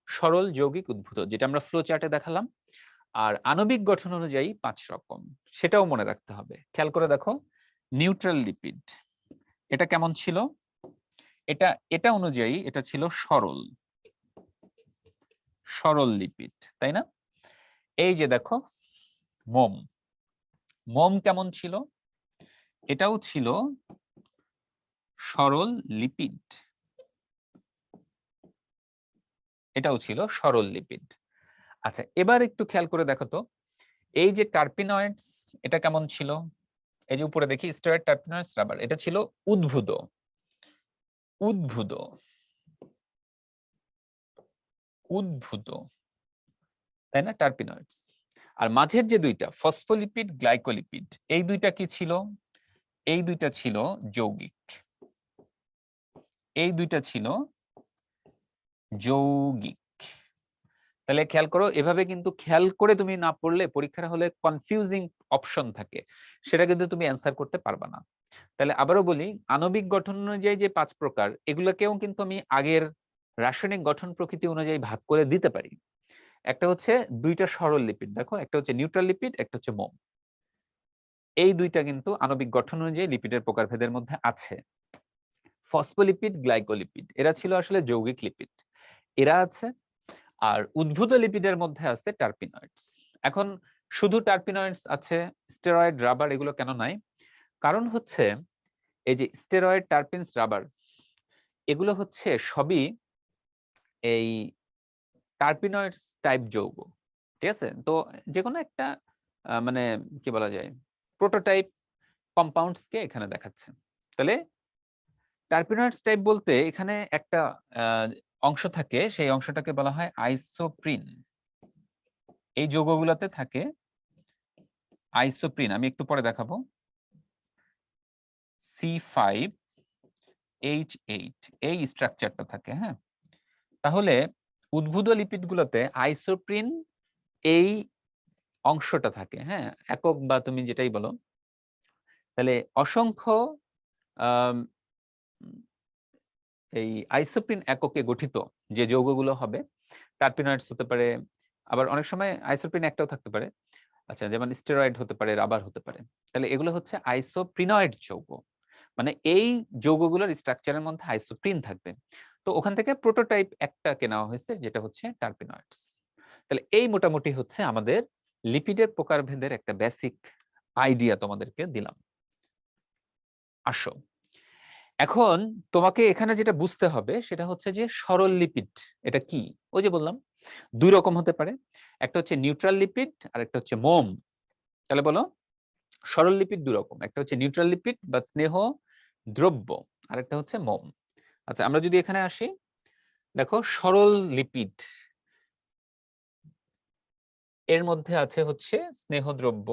সরল, যৌগিক, উদ্ভূত, যেটা আমরা ফ্লো চার্টে দেখালাম। আর আণবিক গঠন অনুযায়ী 5 রকম, সেটাও মনে রাখতে হবে। খেয়াল করে দেখো, নিউট্রাল লিপিড এটা কেমন ছিল? এটা অনুযায়ী এটা ছিল সরল, সরল লিপিড, তাই না? এই যে দেখো মোম, মোম কেমন ছিল? এটাও ছিল সরল লিপিড, এটাও ছিল সরল লিপিড। আচ্ছা, এবার একটু খেয়াল করে দেখো তো, এই যে টার্পিনয়েডস এটা কেমন ছিল? এই যে উপরে দেখি স্টেরয়েড, টার্পিনয়েডস, রাবার, এটা ছিল উদ্ভুত, উদ্ভুত, উদ্ভুত, তাই না? টার্পিনয়েডস। আর মাঝের যে দুইটা ফসফোলিপিড, গ্লাইকোলিপিড, এই দুইটা কি ছিল? এই দুইটা ছিল যৌগিক, এই দুইটা ছিল যৌগিক। তাহলে খেয়াল করো, এভাবে কিন্তু খেয়াল করে তুমি না পড়লে পরীক্ষার হলে কনফিউজিং অপশন থাকে, সেটা কিন্তু তুমি অ্যান্সার করতে পারবা না। তাহলে আবারও বলি, আণবিক গঠন অনুযায়ী যে 5 প্রকার, এগুলোকেও কিন্তু আমি আগের রাসায়নিক গঠন প্রকৃতি অনুযায়ী ভাগ করে দিতে পারি। একটা হচ্ছে দুইটা সরল লিপিড, দেখো একটা হচ্ছে নিউট্রাল লিপিড, একটা হচ্ছে মোম। এই দুইটা কিন্তু আণবিক গঠন অনুযায়ী লিপিডের প্রকারভেদের মধ্যে আছে। ফসফোলিপিড, গ্লাইকোলিপিড এরা ছিল আসলে যৌগিক লিপিড, এরা আছে। আর উদ্ভূত লিপিডের মধ্যে আছে টার্পিনয়েডস। এখন শুধু টার্পিনয়েডস আছে, স্টেরয়েড, রাবার এগুলো কেন নাই? কারণ হচ্ছে এই যে স্টেরয়েড, টার্পিনস, রাবার এগুলো হচ্ছে সবই এই টার্পিনয়েডস টাইপ যৌগ। ঠিক আছে, তো যে কোনো একটা মানে কি বলা যায়, প্রোটোটাইপ কম্পাউন্ডস কে এখানে দেখাচ্ছে। তাহলে টার্পিনয়েডস টাইপ বলতে এখানে একটা অংশ থাকে, সেই অংশটাকে বলা হয় আইসোপ্রিন। এই যৌগগুলোতে থাকে আইসোপ্রিন, আমি একটু পরে দেখাবো, C5H8 এই স্ট্রাকচারটা থাকে। হ্যাঁ, তাহলে উদ্ভূত লিপিডগুলোতে আইসোপ্রিন এই অংশটা থাকে। হ্যাঁ, একক বা তুমি যেটাই বলো। তাহলে অসংখ্য আম, এই আইসোপ্রিন এককে গঠিত যে যৌগগুলো হবে, টার্পিনয়েডস হতে পারে, আবার অনেক সময় আইসোপ্রিন একটাও থাকতে পারে। আচ্ছা, যেমন স্টেরয়েড হতে পারে, রাবার হতে পারে। তাহলে এগুলো হচ্ছে আইসোপ্রিনয়েড যৌগ, মানে এই যৌগগুলোর স্ট্রাকচারের মধ্যে আইসোপ্রিন থাকবে। তো ওখান থেকে প্রোটোটাইপ একটা নেওয়া হয়েছে, যেটা হচ্ছে টার্পিনয়েডস। তাহলে এই মোটামুটি হচ্ছে আমাদের লিপিডের প্রকারভেদের একটা বেসিক আইডিয়া তোমাদেরকে দিলাম। আসো, এখন তোমাকে এখানে যেটা বুঝতে হবে সেটা হচ্ছে যে সরল লিপিড এটা কি। ওই যে বললাম 2 রকম হতে পারে, একটা হচ্ছে নিউট্রাল লিপিড আর একটা হচ্ছে মোম। তাহলে বলো, সরল লিপিড 2 রকম, একটা হচ্ছে নিউট্রাল লিপিড বা স্নেহ দ্রব্য, আর একটা হচ্ছে মোম। আচ্ছা, আমরা যদি এখানে আসি, দেখো সরল লিপিড এর মধ্যে আছে হচ্ছে স্নেহদ্রব্য,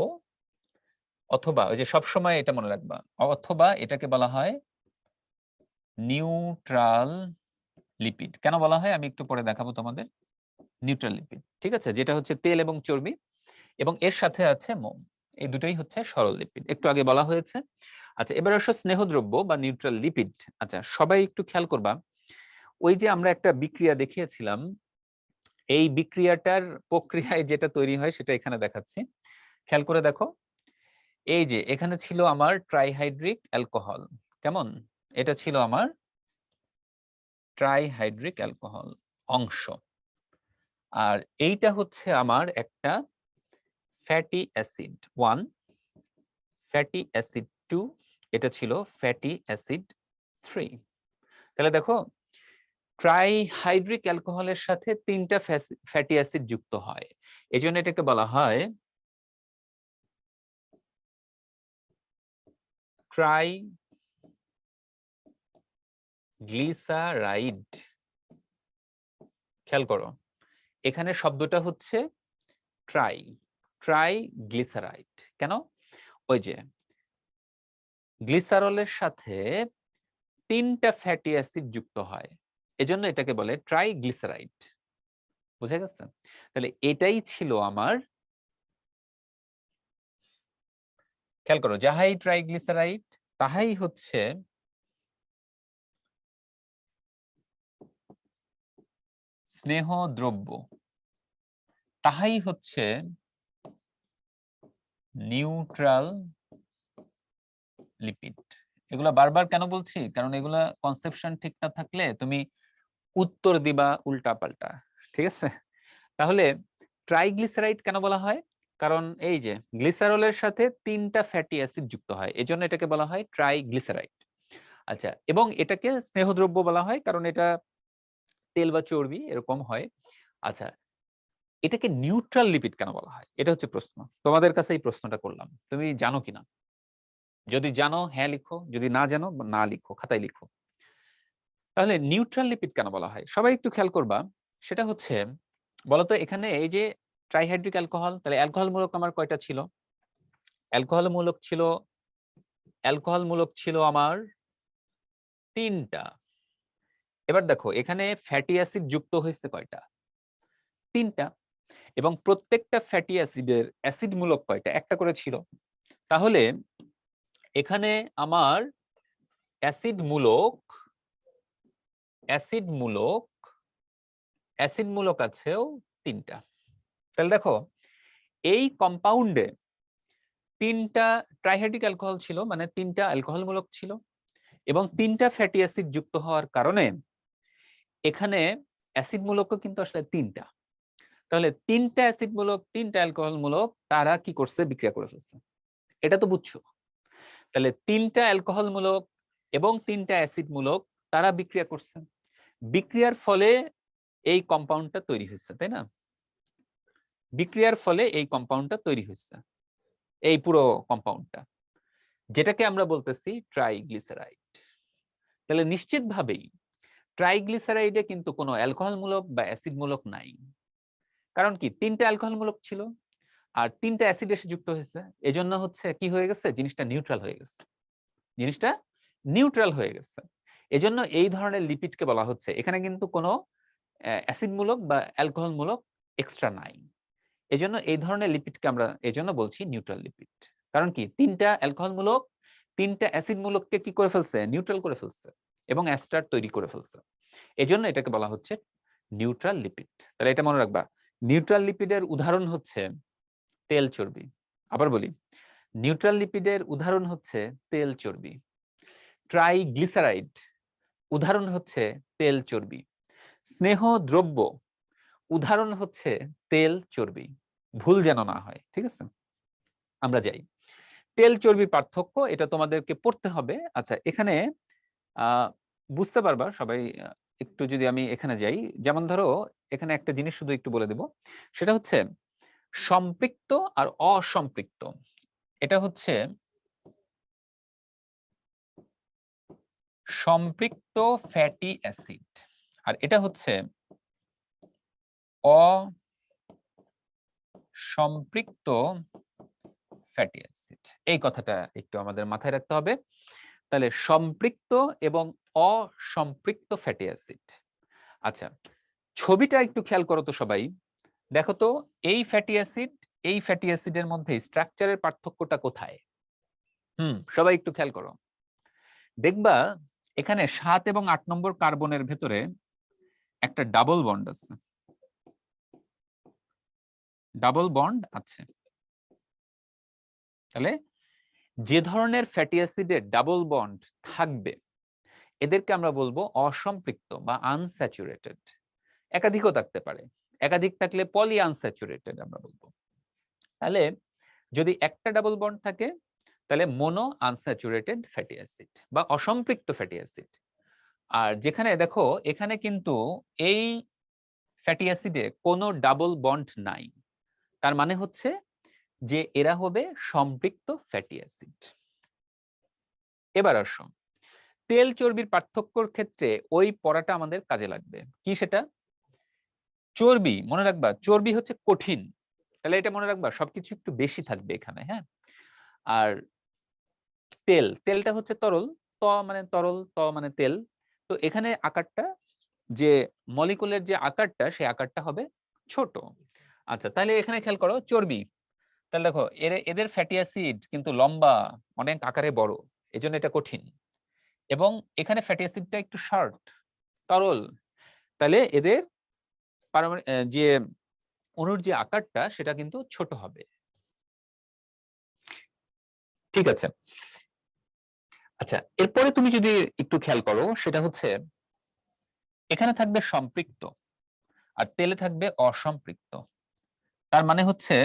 অথবা ওই যে সবসময় এটা মনে রাখবা, অথবা এটাকে বলা হয় নিউট্রাল লিপিড। কেন বলা হয় আমি একটু পরে দেখাবো তোমাদের। নিউট্রাল লিপিড, ঠিক আছে, যেটা হচ্ছে তেল এবং চর্বি, এবং এর সাথে আছে মোম। এই দুটোই হচ্ছে সরল লিপিড, একটু আগে বলা হয়েছে। আচ্ছা, এবার আসো স্নেহদ্রব্য বা নিউট্রাল লিপিড। আচ্ছা, সবাই একটু খেয়াল করবা, ওই যে আমরা একটা বিক্রিয়া দেখিয়েছিলাম, এই বিক্রিয়াটার প্রক্রিয়ায় যেটা তৈরি হয় সেটা এখানে দেখাচ্ছি। খেয়াল করে দেখো, এই যে এখানে ছিল আমার ট্রাইহাইড্রিক অ্যালকোহল, কেমন? এটা ছিল আমার ট্রাইহাইড্রিক অ্যালকোহল অংশ, আর এইটা হচ্ছে আমার একটা ফ্যাটি অ্যাসিড 1, ফ্যাটি অ্যাসিড 2, এটা ছিল ফ্যাটি অ্যাসিড 3। তাহলে দেখো, ট্রাইহাইড্রিক অ্যালকোহলের সাথে 3টা ফ্যাটি অ্যাসিড যুক্ত হয়, এজন্য এটাকে বলা হয় ট্রাইগ্লিসারাইড। খেয়াল করো, এখানে শব্দটা হচ্ছে ট্রাই, ট্রাইগ্লিসারাইড। কেন? ওই যে গ্লিসারলের সাথে 3টা ফ্যাটি অ্যাসিড যুক্ত হয়, এজন্য এটাকে বলে ট্রাইগ্লিসারাইড। বুঝে গেছে? তাহলে এটাই ছিল আমার খেয়াল করো, যাহাই ট্রাইগ্লিসারাইড তাহাই হচ্ছে স্নেহ দ্রব্য, তাহাই হচ্ছে নিউট্রাল লিপিড। এগুলা বারবার কেন বলছি? কারণ এগুলা কনসেপশন ঠিক না থাকলে তুমি উত্তর দিবা উল্টা পাল্টা, ঠিক আছে? তাহলে ট্রাইগ্লিসারাইড কেন বলা হয়? কারণ এই যে গ্লিসারলের সাথে 3টা ফ্যাটি অ্যাসিড যুক্ত হয়, এজন্য এটাকে বলা হয় ট্রাইগ্লিসারাইড। আচ্ছা, এবং এটাকে স্নেহদ্রব্য বলা হয় কারণ এটা তেল বা চর্বি এরকম হয়। আচ্ছা, এটাকে নিউট্রাল লিপিড কেন বলা হয়? এটা হচ্ছে প্রশ্ন। তোমাদের কাছে এই প্রশ্নটা করলাম, তুমি জানো কিনা? যদি জানো হ্যাঁ লিখো, যদি না জানো না লিখো, খাতায় লিখো। তাহলে নিউট্রাল লিপিড কেন বলা হয় সবাই একটু খেয়াল করবা। সেটা হচ্ছে, বলতো এখানে এই যে ট্রাইহাইড্রিক অ্যালকোহল, তাহলে অ্যালকোহল মূলক আমার কয়টা ছিল? অ্যালকোহল মূলক ছিল আমার 3টা। এবার দেখো এখানে ফ্যাটি অ্যাসিড যুক্ত হয়েছে কয়টা? 3টা। এবং প্রত্যেকটা ফ্যাটি অ্যাসিডের অ্যাসিড মূলক কয়টা? একটা করে ছিল। তাহলে এখানে আমার অ্যাসিড মূলক আছেও 3টা। তাহলে দেখো এই কম্পাউন্ডে 3টা ট্রাইহাইড্রিক অ্যালকোহল ছিল, মানে 3টা অ্যালকোহল মূলক ছিল, এবং 3টা ফ্যাটি অ্যাসিড যুক্ত হওয়ার কারণে এখানে অ্যাসিড মূলকও কিন্তু আসলে 3টা। তাহলে 3টা অ্যাসিড মূলক, 3টা অ্যালকোহল মূলক, তারা কি করছে? বিক্রিয়া করে ফেলছে। এটা তো বুঝছো। তাহলে 3টা অ্যালকোহল মূলক এবং 3টা অ্যাসিড মূলক তারা বিক্রিয়া করছে, বিক্রিয়ার ফলে এই কম্পাউন্ডটা তৈরি হয়েছে, তাই না? বিক্রিয়ার ফলে এই কম্পাউন্ডটা তৈরি হয়েছে, এই পুরো কম্পাউন্ডটা, যেটাকে আমরা বলতেছি ট্রাইগ্লিসারাইড। তাহলে নিশ্চিতভাবেই ট্রাইগ্লিসারাইডে কিন্তু কোনো অ্যালকোহল মূলক বা অ্যাসিড মূলক নাই। কারণ কি? 3টা অ্যালকোহল মূলক ছিল আর 3টা অ্যাসিড এসে যুক্ত হয়েছে, এজন্য হচ্ছে কি হয়ে গেছে? জিনিসটা নিউট্রাল হয়ে গেছে। জিনিসটা নিউট্রাল হয়ে গেছে। এজন্য এই ধরনের লিপিডকে বলা হচ্ছে, এখানে কিন্তু কোনো অ্যাসিড মূলক বা অ্যালকোহল মূলক এক্সট্রা নাই। এজন্য এই ধরনের লিপিডকে আমরা এজন্য বলছি নিউট্রাল লিপিড। কারণ কি? 3টা অ্যালকোহল মূলক 3টা অ্যাসিড মূলককে কি করে ফেলছে? নিউট্রাল করে ফেলছে এবং অ্যাস্টার তৈরি করে ফেলছে। এজন্য এটাকে বলা হচ্ছে নিউট্রাল লিপিড। তাহলে এটা মনে রাখবা, নিউট্রাল লিপিডের উদাহরণ হচ্ছে তেল চর্বি। আবার বলি, নিউট্রাল লিপিডের উদাহরণ হচ্ছে তেল চর্বি। ট্রাইগ্লিসারাইড উদাহরণ হচ্ছে তেল চর্বি। স্নেহ দ্রব্য উদাহরণ হচ্ছে তেল চর্বি। ভুল যেন না হয়, ঠিক আছে? আমরা যাই, তেল চর্বি পার্থক্য এটা তোমাদেরকে পড়তে হবে। আচ্ছা, এখানে বুঝতে পারবা সবাই। একটু যদি আমি এখানে যাই, যেমন ধরো এখানে একটা জিনিস শুধু একটু বলে দেব, সেটা হচ্ছে সম্পৃক্ত আর অসম্পৃক্ত। এটা হচ্ছে সম্পৃক্ত ফ্যাটি অ্যাসিড আর এটা হচ্ছে অসম্পৃক্ত ফ্যাটি অ্যাসিড। এই কথাটা একটু আমাদের মাথায় রাখতে হবে। তাহলে সম্পৃক্ত এবং অসম্পৃক্ত ফ্যাটি অ্যাসিড। আচ্ছা, ছবিটা একটু খেয়াল করো তো সবাই। দেখো তো এই ফ্যাটি অ্যাসিড, এই ফ্যাটি অ্যাসিডের মধ্যে স্ট্রাকচারের পার্থক্যটা কোথায়? সবাই একটু খেয়াল করো। দেখবা এখানে 7 এবং 8 নম্বর কার্বনের ভেতরে একটা ডাবল বন্ড আছে, ডাবল বন্ড আছে। তাহলে যে ধরনের ফ্যাটি অ্যাসিডের ডাবল বন্ড থাকবে এদেরকে আমরা বলবো অসম্পৃক্ত বা আনস্যাচুরেটেড। একাধিকও থাকতে পারে, একাধিক থাকলে পলি আনস্যাচুরেটেড আমরা বলবো। তাহলে যদি একটা ডাবল বন্ড থাকে তাহলে মোনো আনস্যাচুরেটেড ফ্যাটি অ্যাসিড বা অসম্পৃক্ত ফ্যাটি অ্যাসিড। আর যেখানে দেখো এখানে কিন্তু এই ফ্যাটি অ্যাসিডে কোনো ডাবল বন্ড নাই, তার মানে হচ্ছে যে এরা হবে সম্পৃক্ত ফ্যাটি অ্যাসিড। এবার আসো তেল চর্বির পার্থক্যর ক্ষেত্রে ওই পড়াটা আমাদের কাজে লাগবে। কি সেটা? চর্বি মনে রাখবা, চর্বি হচ্ছে কঠিন, তাহলে এটা মনে রাখবা সবকিছু একটু বেশি থাকবে এখানে, হ্যাঁ। আর তেলটা হচ্ছে তরল, মানে তরল, মানে তেল। তো এখানে আকারটা, যে মলিকুলের যে আকারটা, সেই আকারটা হবে ছোট। আচ্ছা, তাহলে এখানে খেয়াল করো চর্বি, তাহলে দেখো এদের ফ্যাটি অ্যাসিড কিন্তু লম্বা, অনেক আকারে বড়, এজন্য এটা কঠিন। এবং এখানে ফ্যাটি অ্যাসিডটা একটু শর্ট, তরল, তাহলে এদের যে অণুর যে আকারটা সেটা কিন্তু ছোট হবে। ঠিক আছে, আচ্ছা এরপরে তুমি যদি একটু খেয়াল করো, সেটা হচ্ছে এখানে থাকবে সম্পৃক্ত আর তেলে থাকবে অসম্পৃক্ত। তার মানে হচ্ছে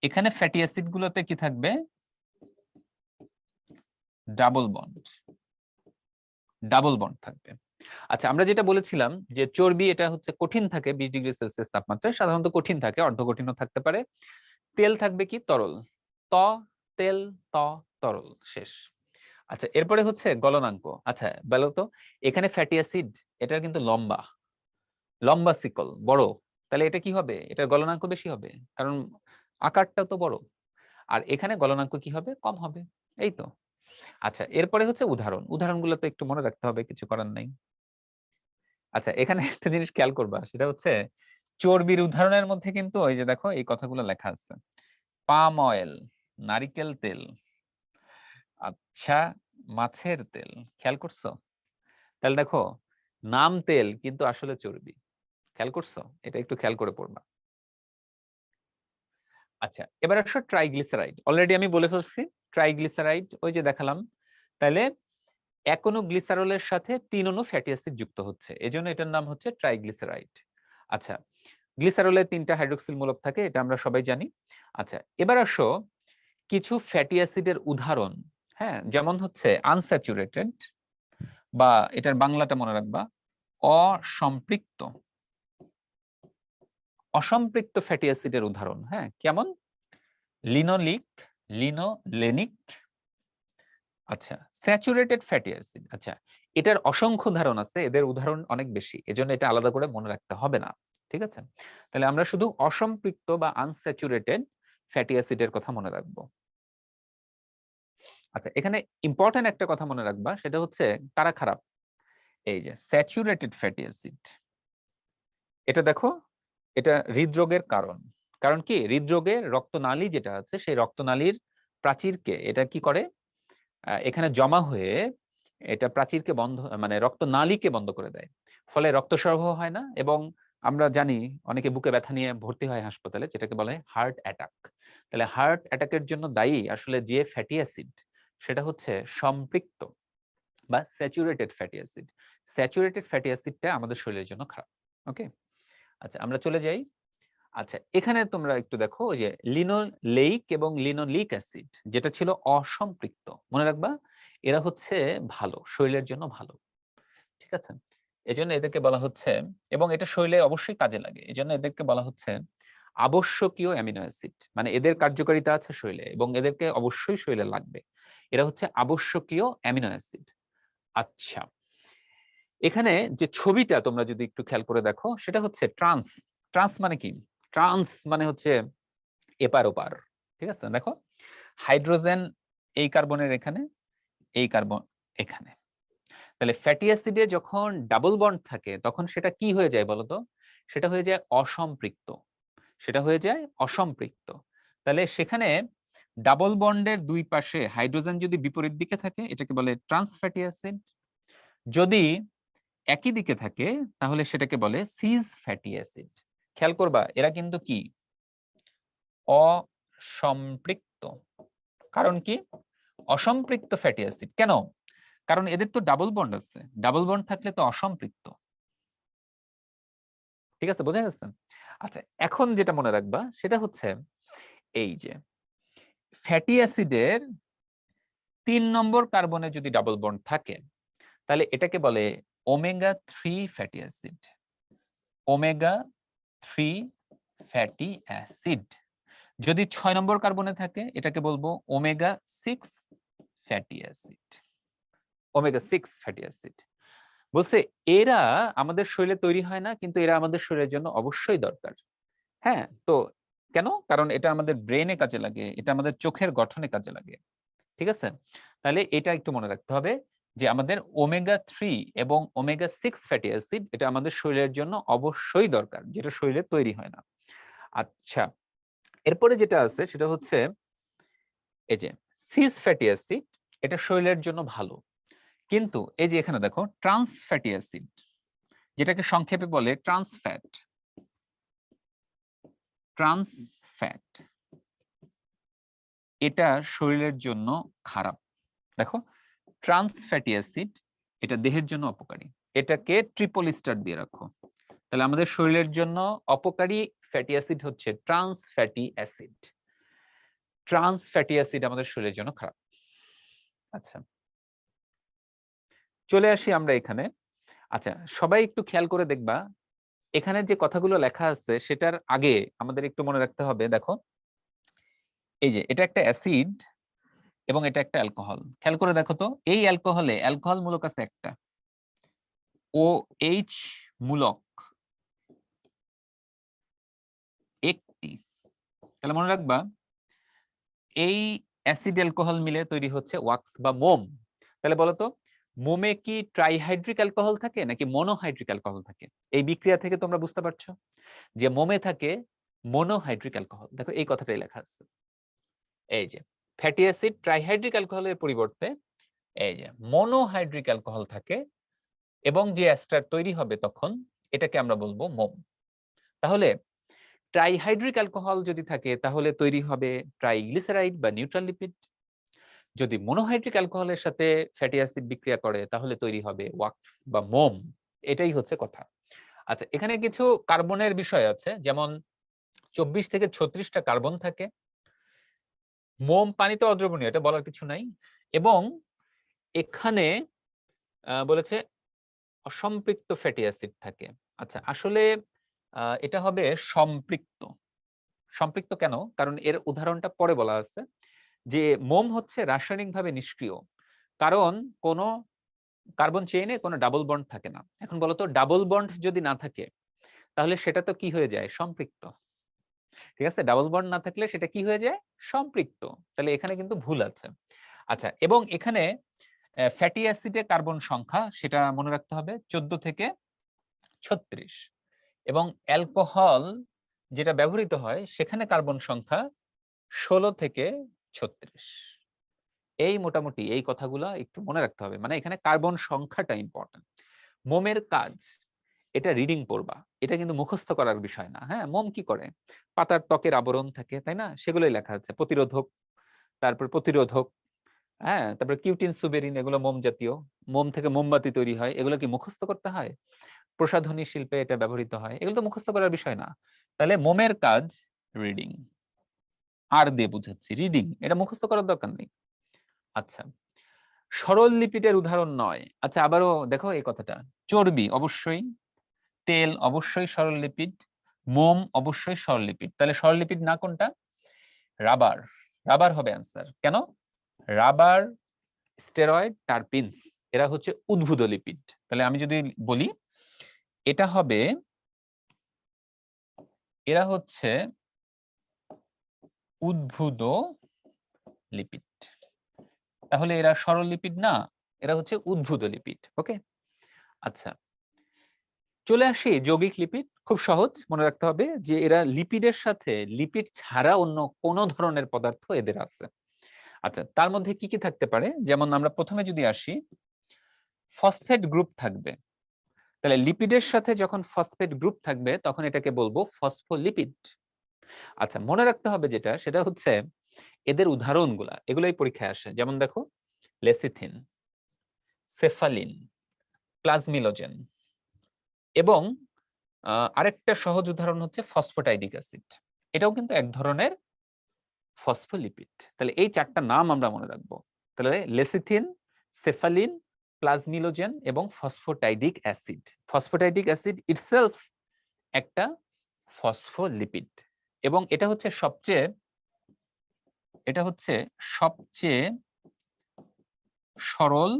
এখানে ফ্যাটি অ্যাসিড গুলোতে কি থাকবে, ডাবল বন্ড, ডাবল বন্ড থাকবে। আচ্ছা আমরা যেটা বলেছিলাম যে চর্বি এটা হচ্ছে কঠিন থাকে 20°C তাপমাত্রায়, সাধারণত কঠিন থাকে, অর্ধকঠিনও থাকতে পারে। তেল থাকবে কি তরল, ত তেল, ত তরল, শেষ। আচ্ছা এরপরে হচ্ছে গলনাঙ্ক। আচ্ছা বলো তো, এখানে ফ্যাটি অ্যাসিড এটার কিন্তু লম্বা, লম্বা শিকল, বড়, তাহলে এটা কি হবে, এটার গলনাঙ্ক বেশি হবে, কারণ আকারটা তো বড়। আর এখানে গলনাঙ্ক কি হবে, কম হবে, এই তো। আচ্ছা এরপরে হচ্ছে উদাহরণ, উদাহরণগুলো তো একটু মনে রাখতে হবে, কিছু করার নাই। আচ্ছা এখানে একটা জিনিস খেয়াল করবা, সেটা হচ্ছে চর্বির উদাহরণের মধ্যে কিন্তু ওই যে দেখো এই কথাগুলো লেখা আছে, পাম অয়েল, নারিকেল তেল, আচ্ছা মাছের তেল, খেয়াল করছো? তাহলে দেখো নাম তেল কিন্তু আসলে চর্বি, খেয়াল করছো? এটা একটু খেয়াল করে পড়বা। আচ্ছা এবার আসো ট্রাইগ্লিসারাইড, অলরেডি আমি বলে ফেলছি ট্রাইগ্লিসারাইড ওই যে দেখালাম। তাহলে এক অণু গ্লিসারলের সাথে 3 অণু ফ্যাটি অ্যাসিড যুক্ত হচ্ছে, এজন্য এটার নাম হচ্ছে ট্রাইগ্লিসারাইড। আচ্ছা গ্লিসারলে 3টা হাইড্রোক্সিল মূলক থাকে, এটা আমরা সবাই জানি। আচ্ছা এবার আসো কিছু ফ্যাটি অ্যাসিডের উদাহরণ, হ্যাঁ, যেমন হচ্ছে আনস্যাচুরেটেড, বা এটার বাংলাটা মনে রাখবা অসম্পৃক্ত, অসম্পৃক্ত ফ্যাটি অ্যাসিডের উদাহরণ, হ্যাঁ কেমন, লিনোলিক, লিনোলেনিক। আচ্ছা স্যাচুরেটেড ফ্যাটি অ্যাসিড, আচ্ছা এটার অসংখ্য উদাহরণ আছে, এদের উদাহরণ অনেক বেশি, এজন্য এটা আলাদা করে মনে রাখতে হবে না। ঠিক আছে, তাহলে আমরা শুধু অসম্পৃক্ত বা আনস্যাচুরেটেড ফ্যাটি অ্যাসিডের কথা মনে রাখবো। আচ্ছা এখানে ইম্পর্টেন্ট একটা কথা মনে রাখবা, সেটা হচ্ছে কারা খারাপ, এই যে স্যাচুরেটেড ফ্যাটি অ্যাসিড, এটা দেখো এটা হৃদরোগের কারণ। কারণ কি, হৃদরোগে রক্তনালী যেটা আছে সেই রক্তনালীর প্রাচীরকে এটা কি করে, এখানে জমা হয়ে এটা প্রাচীরকে বন্ধ, মানে রক্তনালীকে বন্ধ করে দেয়, ফলে রক্ত সরবরাহ হয় না, এবং আমরা জানি অনেকে বুকে ব্যথা নিয়ে ভর্তি হয় হাসপাতালে, যেটাকে বলে হার্ট অ্যাটাক। তাহলে হার্ট অ্যাটাকের জন্য দায়ী আসলে যে ফ্যাটি অ্যাসিড, সেটা হচ্ছে সম্পৃক্ত বা saturated fatty acid. Saturated fatty অ্যাসিডটা আমাদের শরীরের জন্য খারাপ। ওকে, আচ্ছা আমরা চলে যাই। আচ্ছা এখানে তোমরা একটু দেখো, ওই যে লিনোলেইক এবং লিনোলিক অ্যাসিড যেটা ছিল অসম্পৃক্ত, মনে রাখবা এরা হচ্ছে ভালো, শরীরের জন্য ভালো। ঠিক আছে, এজন্য এদেরকে বলা হচ্ছে, এবং এটা শরীরে অবশ্যই কাজে লাগে, এজন্য এদেরকে বলা হচ্ছে আবশ্যকীয় অ্যামিনো অ্যাসিড, মানে এদের কার্যকারিতা আছে শরীরে এবং এদেরকে অবশ্যই শরীরে লাগবে, এরা হচ্ছে আবশ্যকীয় অ্যামিনো অ্যাসিড। আচ্ছা এখানে যে ছবিটা তোমরা যদি একটু খেয়াল করে দেখো, সেটা হচ্ছে ট্রান্স, ট্রান্স মানে কি, ট্রান্স মানে হচ্ছে এপার ওপার। ঠিক আছে, দেখো হাইড্রোজেন এই কার্বনের এখানে, এই কার্বন এখানে, তাহলে ফ্যাটি অ্যাসিডে যখন ডাবল বন্ড থাকে তখন সেটা কি হয়ে যায় বলতো, সেটা হয়ে যায় অসম্পৃক্ত, সেটা হয়ে যায় অসম্পৃক্ত। তাহলে সেখানে ডাবল বন্ডের দুই পাশে হাইড্রোজেন যদি বিপরীত দিকে থাকে এটাকে বলে ট্রান্স ফ্যাটি অ্যাসিড, যদি একই দিকে থাকে তাহলে সেটাকে বলে সিস ফ্যাটি অ্যাসিড। খেয়াল করবা এরা কিন্তু কি অসম্পৃক্ত, কারণ কি অসম্পৃক্ত ফ্যাটি অ্যাসিড কেন, কারণ এদের তো ডাবল বন্ড আছে, ডাবল বন্ড থাকলে তো অসম্পৃক্ত। ঠিক আছে, বোঝা গেছে? আচ্ছা এখন যেটা মনে রাখবা সেটা হচ্ছে এই যে ফ্যাটি অ্যাসিডের 3 নম্বর কার্বনে যদি ডাবল বন্ড থাকে তাহলে এটাকে বলে omega 3 fatty acid, omega 3 fatty acid. যদি 6 নম্বর কার্বনে থাকে এটাকে বলবো omega 6 fatty acid, omega 6 fatty acid. বলছে এরা আমাদের শরীরে তৈরি হয় না, কিন্তু এরা আমাদের শরীরের জন্য অবশ্যই দরকার। হ্যাঁ, তো কেন, কারণ এটা আমাদের ব্রেনে কাজে লাগে, এটা আমাদের চোখের গঠনে কাজে লাগে। ঠিক আছে, তাহলে এটা একটু মনে রাখতে হবে যে আমাদের ওমেগা 3 এবং ওমেগা 6 ফ্যাটি অ্যাসিড এটা আমাদের শরীরের জন্য অবশ্যই দরকার, যেটা শরীরে তৈরি হয় না। আচ্ছা এরপরে যেটা আছে সেটা হচ্ছে এই যে সিস ফ্যাটি অ্যাসিড, এটা শরীরের জন্য ভালো, কিন্তু এই যে এখানে দেখো ট্রান্স ফ্যাটি অ্যাসিড, যেটাকে সংক্ষেপে বলে ট্রান্স ফ্যাট, ট্রান্স ফ্যাট, এটা শরীরের জন্য খারাপ। দেখো ট্রান্স ফ্যাটি অ্যাসিড এটা দেহের জন্য অপকারী, এটাকে ট্রিপল স্টার দিয়ে রাখো। তাহলে আমাদের শরীরের জন্য অপকারী ফ্যাটি অ্যাসিড হচ্ছে trans fatty acid. Trans fatty acid আমাদের শরীরের জন্য খারাপ। আচ্ছা, চলে আসি আমরা এখানে। আচ্ছা, সবাই একটু খেয়াল করে দেখবা, এখানে যে কথাগুলো লেখা আছে সেটার আগে আমাদের একটু মনে রাখতে হবে। দেখো এই যে এটা একটা অ্যাসিড এবং এটা একটা অ্যালকোহল। খেয়াল করে দেখো তো, এই অ্যালকোহল মূলক আছে একটা, OH মূলক একটি। তাহলে মনে রাখবা এই অ্যাসিড অ্যালকোহল মিলে তৈরি হচ্ছে ওয়াক্স বা মোম। তাহলে বলতো মোমে কি ট্রাইহাইড্রিক অ্যালকোহল থাকে নাকি মনোহাইড্রিক অ্যালকোহল থাকে? এই বিক্রিয়া থেকে তোমরা বুঝতে পারছো যে মোমে থাকে মনোহাইড্রিক অ্যালকোহল। দেখো এই কথাটাই লেখা আছে, এই যে ফ্যাটি অ্যাসিড ট্রাইহাইড্রিক অ্যালকোহলের পরিবর্তে এই যে মনোহাইড্রিক অ্যালকোহল থাকে, এবং যে এস্টার তৈরি হবে তখন এটাকে আমরা বলবো মোম। তাহলে ট্রাইহাইড্রিক অ্যালকোহল যদি থাকে তাহলে তৈরি হবে ট্রাইগ্লিসারাইড বা নিউট্রাল লিপিড। যদি মনোহাইড্রিক অ্যালকোহলের সাথে ফ্যাটি অ্যাসিড বিক্রিয়া করে তাহলে তৈরি হবে ওয়াক্স বা মোম। এটাই হচ্ছে কথা। আচ্ছা, এখানে কিছু কার্বনের বিষয় আছে, যেমন 24 থেকে 36টা কার্বন থাকে। মোম পানিতে অদ্রবণীয়, এটা বলার কিছু নাই। এবং এখানে বলেছে অসম্পৃক্ত ফ্যাটি অ্যাসিড থাকে। আচ্ছা, আসলে এটা হবে সম্পৃক্ত। সম্পৃক্ত কেন? কারণ এর উদাহরণটা পরে বলা আছে যে মোম হচ্ছে রাসায়নিকভাবে নিষ্ক্রিয়, কারণ কোনো কার্বন চেইনে কোনো ডাবল বন্ড থাকে না। এখন বলতো ডাবল বন্ড যদি না থাকে তাহলে সেটা তো কি হয়ে যায়? সম্পৃক্ত। ঠিক আছে, ডাবল বন্ড না থাকলে সেটা কি হয়ে যায়? সম্পৃক্ত। তাহলে এখানে কিন্তু ভুল আছে। আচ্ছা, এবং এখানে ফ্যাটি অ্যাসিডে কার্বন সংখ্যা সেটা মনে রাখতে হবে 14 থেকে 36, এবং অ্যালকোহল যেটা ব্যবহৃত হয় সেখানে কার্বন সংখ্যা 16 থেকে 36। এই মোটামুটি এই কথাগুলো একটু মনে রাখতে হবে, মানে এখানে কার্বন সংখ্যাটা ইম্পর্টেন্ট। মোমের কাজ, এটা রিডিং পড়বা, এটা কিন্তু মুখস্থ করার বিষয় না। হ্যাঁ, মোম কি করে? পাতার ত্বকের আবরণ থাকে, তাই না? সেগুলোই লেখা আছে, প্রতিরোধক, তারপর প্রতিরোধক, হ্যাঁ, তারপর কিউটিন সুবেরিন, এগুলো মোম জাতীয়। মোম থেকে মোমবাতি তৈরি হয়, এগুলো কি মুখস্থ করতে হয়? প্রসাধনী শিল্পে এটা ব্যবহৃত হয়, এগুলো তো মুখস্থ করার বিষয় না। তাহলে মোমের কাজ রিডিং, আর দিয়ে বুঝাচ্ছি রিডিং, এটা মুখস্থ করার দরকার নেই। আচ্ছা, সরল লিপিডের উদাহরণ নয়। আচ্ছা, আবারও দেখো এই কথাটা, চর্বি অবশ্যই, তেল অবশ্যই সরল লিপিড, মোম অবশ্যই সরল লিপিড। তাহলে সরল লিপিড না কোনটা? রাবার। রাবার হবে অ্যান্সার। কেন? রাবার, স্টেরয়েড, টারপিনস, এরা হচ্ছে উদ্ভুত লিপিড। তাহলে আমি যদি বলি এটা হবে, এরা হচ্ছে উদ্ভুত লিপিড। তাহলে এরা সরল লিপিড না, এরা হচ্ছে উদ্ভুত লিপিড। ওকে, আচ্ছা, চলে আসি যৌগিক লিপিড। খুব সহজ, মনে রাখতে হবে যে এরা লিপিডের সাথে লিপিড ছাড়া অন্য কোন ধরনের পদার্থ এদের আছে। আচ্ছা, তার মধ্যে কি কি থাকতে পারে? যেমন আমরা প্রথমে যদি আসি, ফসফেট গ্রুপ থাকবে। তাহলে লিপিডের সাথে যখন ফসফেট গ্রুপ থাকবে তখন এটাকে বলবো ফসফোলিপিড। আচ্ছা, মনে রাখতে হবে যেটা, সেটা হচ্ছে এদের উদাহরণগুলা, এগুলোই পরীক্ষায় আসে। যেমন দেখো লেসিথিন, সেফালিন, প্লাজমিলোজেন, এবং আরেকটা সহজ উদাহরণ হচ্ছে ফসফোটাইডিক অ্যাসিড। এটাও কিন্তু এক ধরনের ফসফোলিপিড। তাহলে এই চারটা নাম আমরা মনে রাখবো। তাহলে লেসিথিন, সেফালিন, প্লাজমিলোজেন এবং ফসফোটাইডিক অ্যাসিড। ফসফোটাইডিক অ্যাসিড ইটসেলফ একটা ফসফোলিপিড, এবং এটা হচ্ছে সবচেয়ে সরল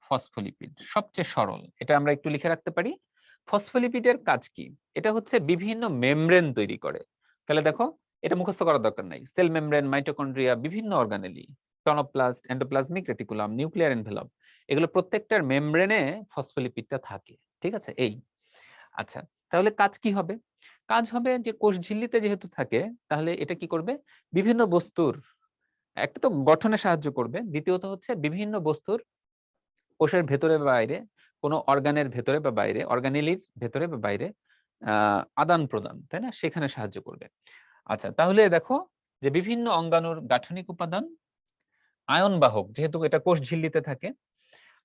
ফসফোলিপিড। সবচেয়ে সরল, এটা আমরা একটু লিখে রাখতে পারি। ফসফোলিপিডের কাজ কি? এটা হচ্ছে বিভিন্ন মেমব্রেন তৈরি করে। তাহলে দেখো, এটা মুখস্থ করার দরকার নাই। সেল মেমব্রেন, মাইটোকন্ড্রিয়া, বিভিন্ন organelle, chloroplast, endoplasmic reticulum, nuclear envelope, এগুলো প্রত্যেকটার মেমব্রেনে ফসফোলিপিডটা থাকে। ঠিক আছে, এই। আচ্ছা, তাহলে কাজ কি হবে? কাজ হবে যে কোষ ঝিল্লিতে যেহেতু থাকে, তাহলে এটা কি করবে, বিভিন্ন বস্তুর, একটা তো গঠনে সাহায্য করবে, দ্বিতীয়ত হচ্ছে বিভিন্ন বস্তুর কোষের ভেতরে বা বাইরে, কোনো অর্গানের ভেতরে বা বাইরে, অর্গানেলির ভেতরে বা বাইরে আদান প্রদান, তাই না, সেখানে সাহায্য করবে। আচ্ছা, তাহলে দেখো যে বিভিন্ন অঙ্গাণুর গাঠনিক উপাদান, আয়ন বাহক, যেহেতু এটা কোষ ঝিল্লিতে থাকে,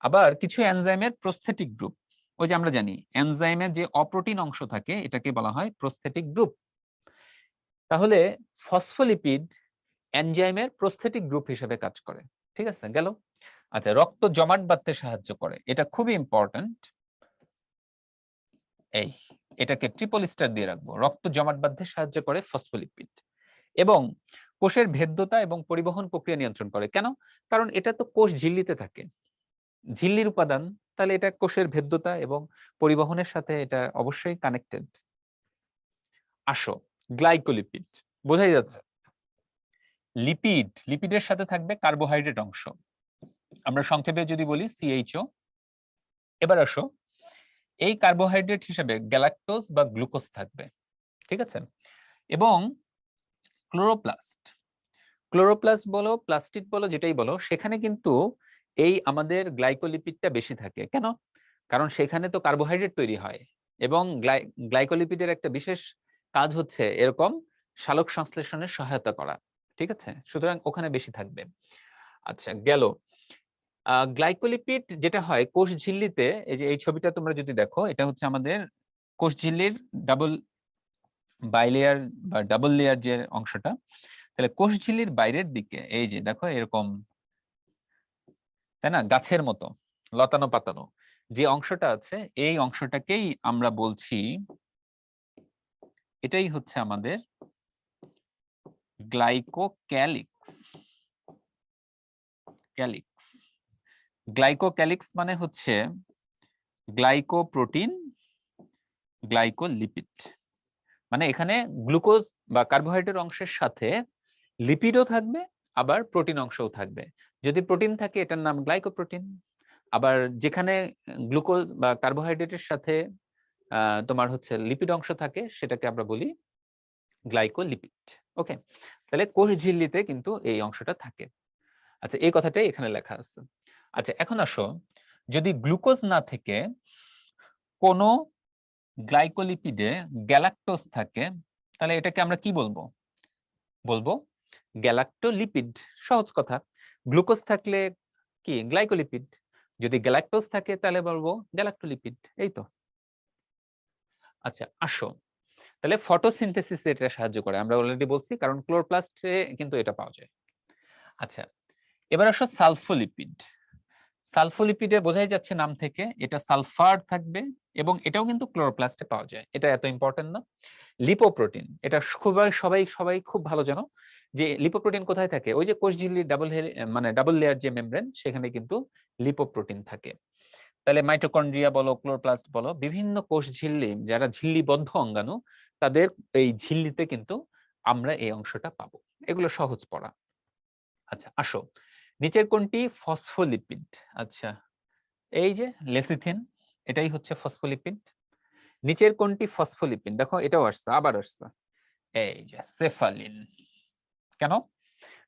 আবার কিছু এনজাইমের প্রস্থেটিক গ্রুপ। ওই যে আমরা জানি এনজাইমের যে অপ্রোটিন অংশ থাকে এটাকে বলা হয় প্রস্থেটিক গ্রুপ। তাহলে ফসফোলিপিড এনজাইমের প্রস্থেটিক গ্রুপ হিসেবে কাজ করে। ঠিক আছে, গেল। আচ্ছা, রক্ত জমাট বাঁধতে সাহায্য করে, এটা খুবই ইম্পর্টেন্ট। এই এটাকে ট্রিপল স্টার দিয়ে রাখবো, রক্ত জমাট বাঁধতে সাহায্য করে ফসফোলিপিড। এবং কোষের ভেদ্যতা এবং পরিবহন প্রক্রিয়া নিয়ন্ত্রণ করে। কেন? কারণ এটা তো কোষ ঝিল্লিতে থাকে, ঝিল্লির উপাদান, তাহলে এটা কোষের ভেদ্যতা এবং পরিবহনের সাথে এটা অবশ্যই কানেক্টেড। আসো, গ্লাইকোলিপিড, বোঝাই যাচ্ছে। লিপিড, লিপিডের সাথে থাকবে কার্বোহাইড্রেট অংশ, আমরা সংক্ষেপে যদি বলি সিএইচও। এবার আসো, এই কার্বোহাইড্রেট হিসেবে গ্যালাক্টোজ বা গ্লুকোজ থাকবে। ঠিক আছে, এবং ক্লোরোপ্লাস্ট, ক্লোরোপ্লাস্ট বলো, প্লাস্টিড বলো, যেটাই বলো, সেখানে কিন্তু এই আমাদের গ্লাইকোলিপিডটা বেশি থাকে। কেন? কারণ সেখানে তো কার্বোহাইড্রেট তৈরি হয়, এবং গ্লাইকোলিপিডের একটা বিশেষ কাজ হচ্ছে এরকম সালোক সংশ্লেষণে সহায়তা করা। ঠিক আছে, সুতরাং ওখানে বেশি থাকবে। আচ্ছা, গেল। গ্লাইকোলিপিড যেটা হয় কোষ ঝিল্লিতে, এই যে এই ছবিটা তোমরা যদি দেখো, এটা হচ্ছে আমাদের কোষ ঝিল্লির ডাবল বাইলেয়ার বা ডাবল লেয়ার যে অংশটা, তাহলে কোষ ঝিল্লির বাইরের দিকে এই যে দেখো এরকম, তাই না, গাছের মতো লতানো পাতানো যে অংশটা আছে, এই অংশটাকেই আমরা বলছি, এটাই হচ্ছে আমাদের গ্লাইকোক্যালিক্স। ক্যালিক্স, গ্লাইকোক্যালিক্স মানে হচ্ছে গ্লাইকোপ্রোটিন, গ্লাইকোলিপিড, মানে এখানে গ্লুকোজ বা কার্বোহাইড্রেট অংশের সাথে লিপিডও থাকবে, আবার প্রোটিন অংশও থাকবে। যদি প্রোটিন থাকে এটার নাম গ্লাইকোপ্রোটিন, আবার যেখানে গ্লুকোজ বা কার্বোহাইড্রেটের সাথে তোমার হচ্ছে লিপিড অংশ থাকে সেটাকে আমরা বলি গ্লাইকোলিপিড। ওকে, তাহলে কোষ ঝিল্লিতে কিন্তু এই অংশটা থাকে। আচ্ছা, এই কথাটাই এখানে লেখা আছে। আচ্ছা, এখন আসো, যদি গ্লুকোজ না থেকে কোনো গ্লাইকোলিপিডে গ্যালাক্টোজ থাকে, তাহলে এটাকে আমরা কি বলবো? বলবো গ্যালাক্টোলিপিড। সহজ কথা, গ্লুকোজ থাকলে কি গ্লাইকোলিপিড, যদি গ্যালাক্টোজ থাকে তাহলে বলবো গ্যালাক্টোলিপিড। এই তো। আচ্ছা, আসো, তাহলে ফটোসিনথেসিস এটা সাহায্য করে, আমরা অলরেডি বলছি, কারণ ক্লোরোপ্লাস্টে কিন্তু এটা পাওয়া যায়। আচ্ছা, এবার আসো সালফোলিপিড। সালফোলিপিডে বোঝাই যাচ্ছে নাম থেকে, এটা সালফার থাকবে, এবং এটাও কিন্তু ক্লোরোপ্লাস্টে পাওয়া যায়। এটা এত ইম্পর্টেন্ট না। লিপোপ্রোটিন, এটা সবাই সবাই সবাই খুব ভালো জানো যে লিপোপ্রোটিন কোথায় থাকে, ওই যে কোষ ঝিল্লির মানে ডাবল লেয়ার যে মেমব্রেন, সেখানে কিন্তু লিপোপ্রোটিন থাকে। তাহলে মাইটোকন্ড্রিয়া বলো, ক্লোরোপ্লাস্ট বলো, বিভিন্ন কোষ ঝিল্লি, যারা ঝিল্লিবদ্ধ অঙ্গাণু, তাদের এই ঝিল্লিতে কিন্তু আমরা এই অংশটা পাবো। এগুলো সহজ পড়া। আচ্ছা, আসো, নিচের কোনটি ফসফোলিপিড? আচ্ছা, এই যে লেসিথিন, এটাই হচ্ছে ফসফোলিপিড। নিচের কোনটি ফসফোলিপিড? দেখো এটাও আসছে, আবার আসছে, এই যে সেফালিন। কেন?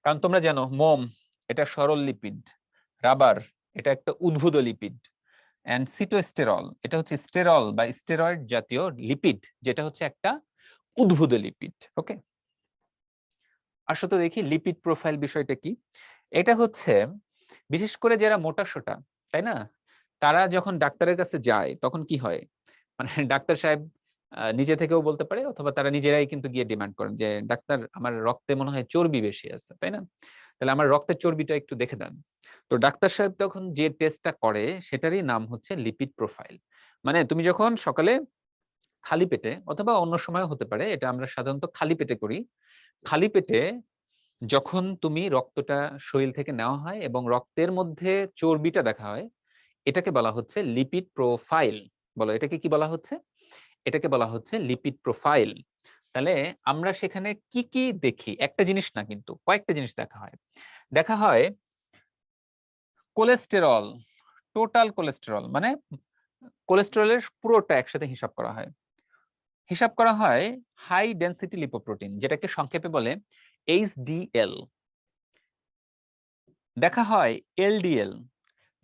কারণ তোমরা জানো মোম এটা সরল লিপিড, রাবার এটা একটা উদ্ভূত লিপিড, এন্ড সিটোস্টেরল এটা হচ্ছে স্টেরল বা স্টেরয়েড জাতীয় লিপিড, যেটা হচ্ছে একটা উদ্ভূত লিপিড। ওকে, আসো তো দেখি লিপিড প্রোফাইল বিষয়টা কি। এটা হচ্ছে বিশেষ করে যারা মোটাসোটা, তাই না, তারা যখন ডাক্তারের কাছে যায় তখন কি হয়, মানে ডাক্তার সাহেব নিজে থেকেও বলতে পারে, অথবা তারা নিজেরাই কিন্তু গিয়ে ডিমান্ড করেন যে ডাক্তার আমার রক্তে মনে হয় চর্বি বেশি আছে, তাই না, তাহলে আমার রক্তের চর্বিটা একটু দেখে দেন। তো ডাক্তার সাহেব তখন যে টেস্টটা করে সেটারই নাম হচ্ছে লিপিড প্রোফাইল। মানে তুমি যখন সকালে খালি পেটে, অথবা অন্য সময় হতে পারে, এটা আমরা সাধারণত খালি পেটে করি, খালি পেটে যখন তুমি রক্তটা শরীর থেকে নেওয়া হয় এবং রক্তের মধ্যে চর্বিটা দেখা হয়, এটাকে বলা হচ্ছে লিপিড প্রোফাইল। বলো, এটাকে কি বলা হচ্ছে? এটাকে বলা হচ্ছে লিপিড প্রোফাইল। তাহলে আমরা সেখানে কি কি দেখি? একটা জিনিস না, কিন্তু কয়েকটা জিনিস দেখা হয়। দেখা হয় কোলেস্টেরল, টোটাল কোলেস্টেরল, মানে কোলেস্টেরলের পুরোটা একসাথে হিসাব করা হয়। হিসাব করা হয় হাই ডেনসিটি লিপোপ্রোটিন, যেটাকে সংক্ষেপে বলে HDL। দেখা হয় LDL,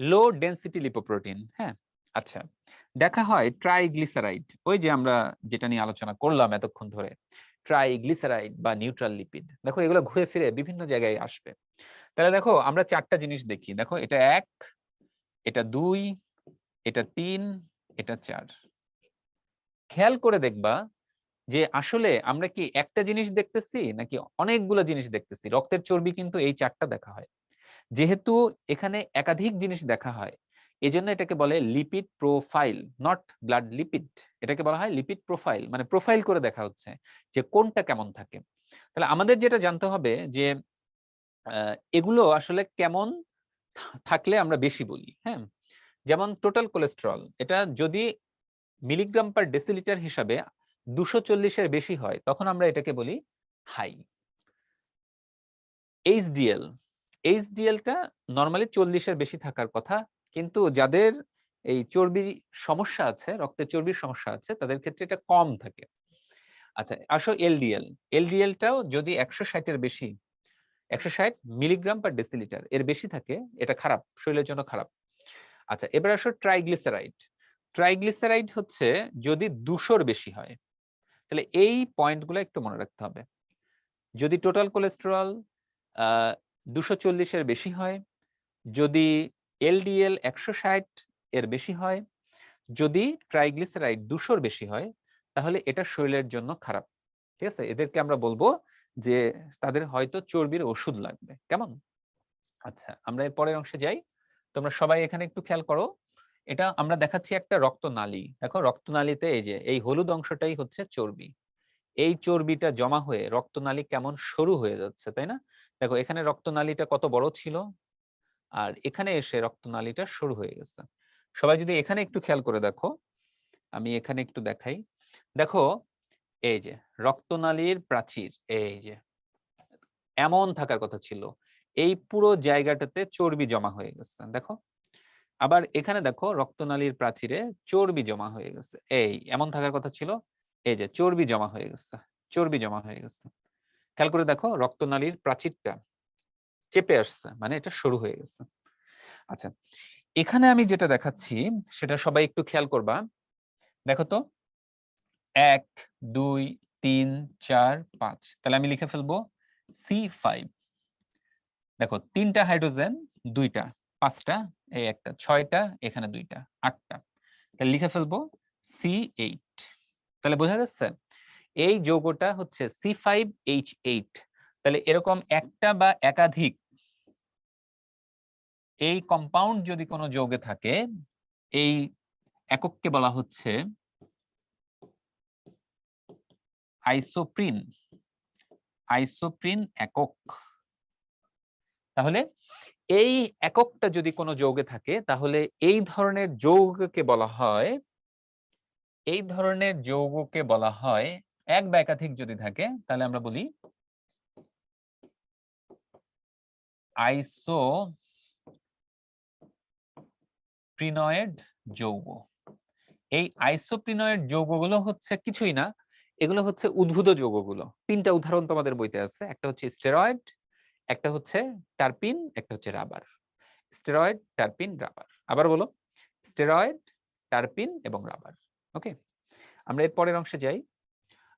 লো ডেনসিটি লিপোপ্রোটিন। হ্যাঁ, আচ্ছা, দেখা হয় ট্রাইগ্লিসারাইড, ওই যে আমরা যেটা নিয়ে আলোচনা করলাম এতক্ষণ ধরে, ট্রাইগ্লিসারাইড বা নিউট্রাল লিপিড। দেখো এগুলো ঘুরে ফিরে বিভিন্ন জায়গায় আসবে। তাহলে দেখো আমরা চারটা জিনিস দেখি। দেখো এটা 1, এটা 2, এটা 3, এটা 4। খেয়াল করে দেখবা যে আসলে আমরা কি একটা জিনিস দেখতেছি নাকি অনেকগুলো জিনিস দেখতেছি। রক্তের চর্বি কিন্তু এই চারটা দেখা হয়। যেহেতু এখানে একাধিক জিনিস দেখা হয়, এজন্য এটাকে বলে lipid profile, not blood lipid. এটাকে বলা হয় লিপিড প্রোফাইল, মানে প্রোফাইল করে দেখা হচ্ছে যে কোনটা কেমন থাকে। তাহলে আমাদের যেটা জানতে হবে যে এগুলো আসলে কেমন থাকলে আমরা বেশি বলি। হ্যাঁ, যেমন টোটাল কোলেস্টেরল, এটা যদি মিলিগ্রাম পার ডেসিলিটার হিসাবে 240-এর বেশি হয় তখন আমরা এটাকে বলি হাই। এইচডিএল, এইচডিএলটা নরমালি 40-এর বেশি থাকার কথা, কিন্তু যাদের এই চর্বির সমস্যা আছে, রক্তের চর্বির সমস্যা আছে, তাদের ক্ষেত্রে এটা কম থাকে। আচ্ছা, আসো এলডিএল। এলডিএলটাও যদি 160-এর বেশি, 160 মিলিগ্রাম পার ডেসিলিটার এর বেশি থাকে, এটা খারাপ, শরীরের জন্য খারাপ। আচ্ছা, এবার আসো ট্রাইগ্লিসারাইড। ট্রাইগ্লিসারাইড হচ্ছে যদি 200-র বেশি হয়। তাহলে এই পয়েন্টগুলো একটু মনে রাখতে হবে। যদি টোটাল কোলেস্টেরল 240-এর বেশি হয়, যদি এলডিএল 160 এর বেশি হয়, যদি ট্রাইগ্লিসারাইড 200-র বেশি হয়, তাহলে এটা শরীরের জন্য খারাপ। ঠিক আছে, এদেরকে আমরা বলবো যে তাদের হয়তো চর্বির ওষুধ লাগবে। কেমন? আচ্ছা, আমরা এর পরের অংশে যাই। তোমরা সবাই এখানে একটু খেয়াল করো। এটা আমরা দেখাচ্ছি একটা রক্তনালী। দেখো রক্তনালীতে এই যে এই হলুদ অংশটাই হচ্ছে চর্বি। এই চর্বিটা জমা হয়ে রক্তনালী কেমন সরু হয়ে যাচ্ছে, তাই না? দেখো এখানে রক্তনালীটা কত বড় ছিল, আর এখানে এসে রক্তনালীটা সরু হয়ে গেছে। সবাই যদি এখানে একটু খেয়াল করে দেখো, আমি এখানে একটু দেখাই। দেখো এই যে রক্তনালীর প্রাচীর, এই যে এমন থাকার কথা ছিল, এই পুরো জায়গাটাতে চর্বি জমা হয়ে গেছে। দেখো আবার এখানে দেখো রক্তনালীর প্রাচীরে চর্বি জমা হয়ে গেছে, এই এমন থাকার কথা ছিল, এই যে চর্বি জমা হয়ে গেছে, চর্বি জমা হয়ে গেছে। খেয়াল করে দেখো রক্তনালীর প্রাচীরটা চেপে আসছে, মানে এটা সরু হয়ে গেছে। আচ্ছা, এখানে আমি যেটা দেখাচ্ছি সেটা সবাই একটু খেয়াল করবা। দেখো তো 1, 2, 3, 4, 5, তাহলে আমি লিখে ফেলবো C5। দেখো 3টা হাইড্রোজেন, 2টা, 5টা, এই একটা, 6টা, এখানে 2টা, 8টা। তাহলে লিখে ফেলবো C8। তাহলে বোঝা যাচ্ছে এই যৌগটা হচ্ছে C5H8। তাহলে এরকম একটা বা একাধিক এই কম্পাউন্ড যদি কোনো যৌগে থাকে, এই একককে বলা হচ্ছে আইসোপ্রিন। আইসোপ্রিন একক। তাহলে এই এককটা যদি কোনো যৌগে থাকে, তাহলে এই ধরনের যৌগকে বলা হয়, এই ধরনের যৌগকে বলা হয়, এক বা একাধিক যদি থাকে তাহলে আমরা বলি আইসোপ্রিনয়েড যৌগ। এই আইসোপ্রিনয়েড যৌগগুলো হচ্ছে কিছুই না, এগুলো হচ্ছে উদ্ভূত যৌগগুলো। 3টা উদাহরণ তোমাদের বইতে আছে, একটা হচ্ছে স্টেরয়েড, একটা হচ্ছে টারপিন, একটা হচ্ছে রাবার। Steroid, terpene, rubber. আবার বলো, স্টেরয়েড, টারপিন এবং রাবার। ওকে, আমরা এর পরের অংশে যাই।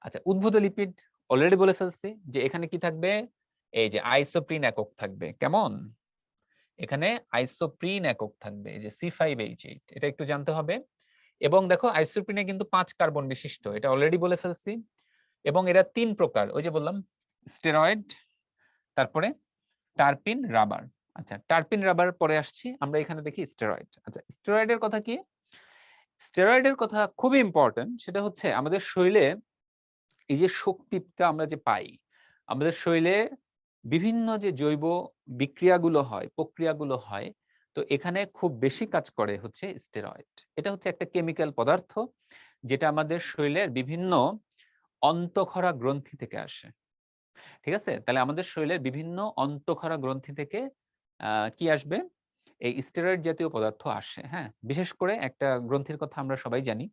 আচ্ছা, উদ্ভূত লিপিড অলরেডি বলে ফেলছি যে এখানে কি থাকবে, এই যে আইসোপ্রিন একক থাকবে। কেমন? এখানে আইসোপ্রিন একক থাকবে, এই যে C5H8, এটা একটু জানতে হবে। এবং দেখো আইসোপ্রিনে কিন্তু 5 কার্বন বিশিষ্ট, এটা অলরেডি বলে ফেলছি। এবং এরা 3 প্রকার, ওই যে বললাম স্টেরয়েড, তারপরে টারপিন, রাবার। আচ্ছা, টারপিন রাবার পরে আসছি, আমরা এখানে দেখি স্টেরয়েড। আচ্ছা, স্টেরয়েডের কথা কি? স্টেরয়েডের কথা খুবই ইম্পর্টেন্ট। সেটা হচ্ছে আমাদের শরীরে এই যে শক্তিটা আমরা যে পাই, আমাদের শরীরে বিভিন্ন যে জৈব বিক্রিয়াগুলো হয়, প্রক্রিয়াগুলো হয়, তো এখানে খুব বেশি কাজ করে হচ্ছে স্টেরয়েড। এটা হচ্ছে একটা কেমিক্যাল পদার্থ যেটা আমাদের শরীরের বিভিন্ন অন্তঃক্ষরা গ্রন্থি থেকে আসে। ঠিক আছে, তাহলে আমাদের শরীরের বিভিন্ন অন্তঃক্ষরা গ্রন্থি থেকে কি আসবে, এই স্টেরয়েড জাতীয় পদার্থ আসে। হ্যাঁ, বিশেষ করে একটা গ্রন্থির কথা আমরা সবাই জানি,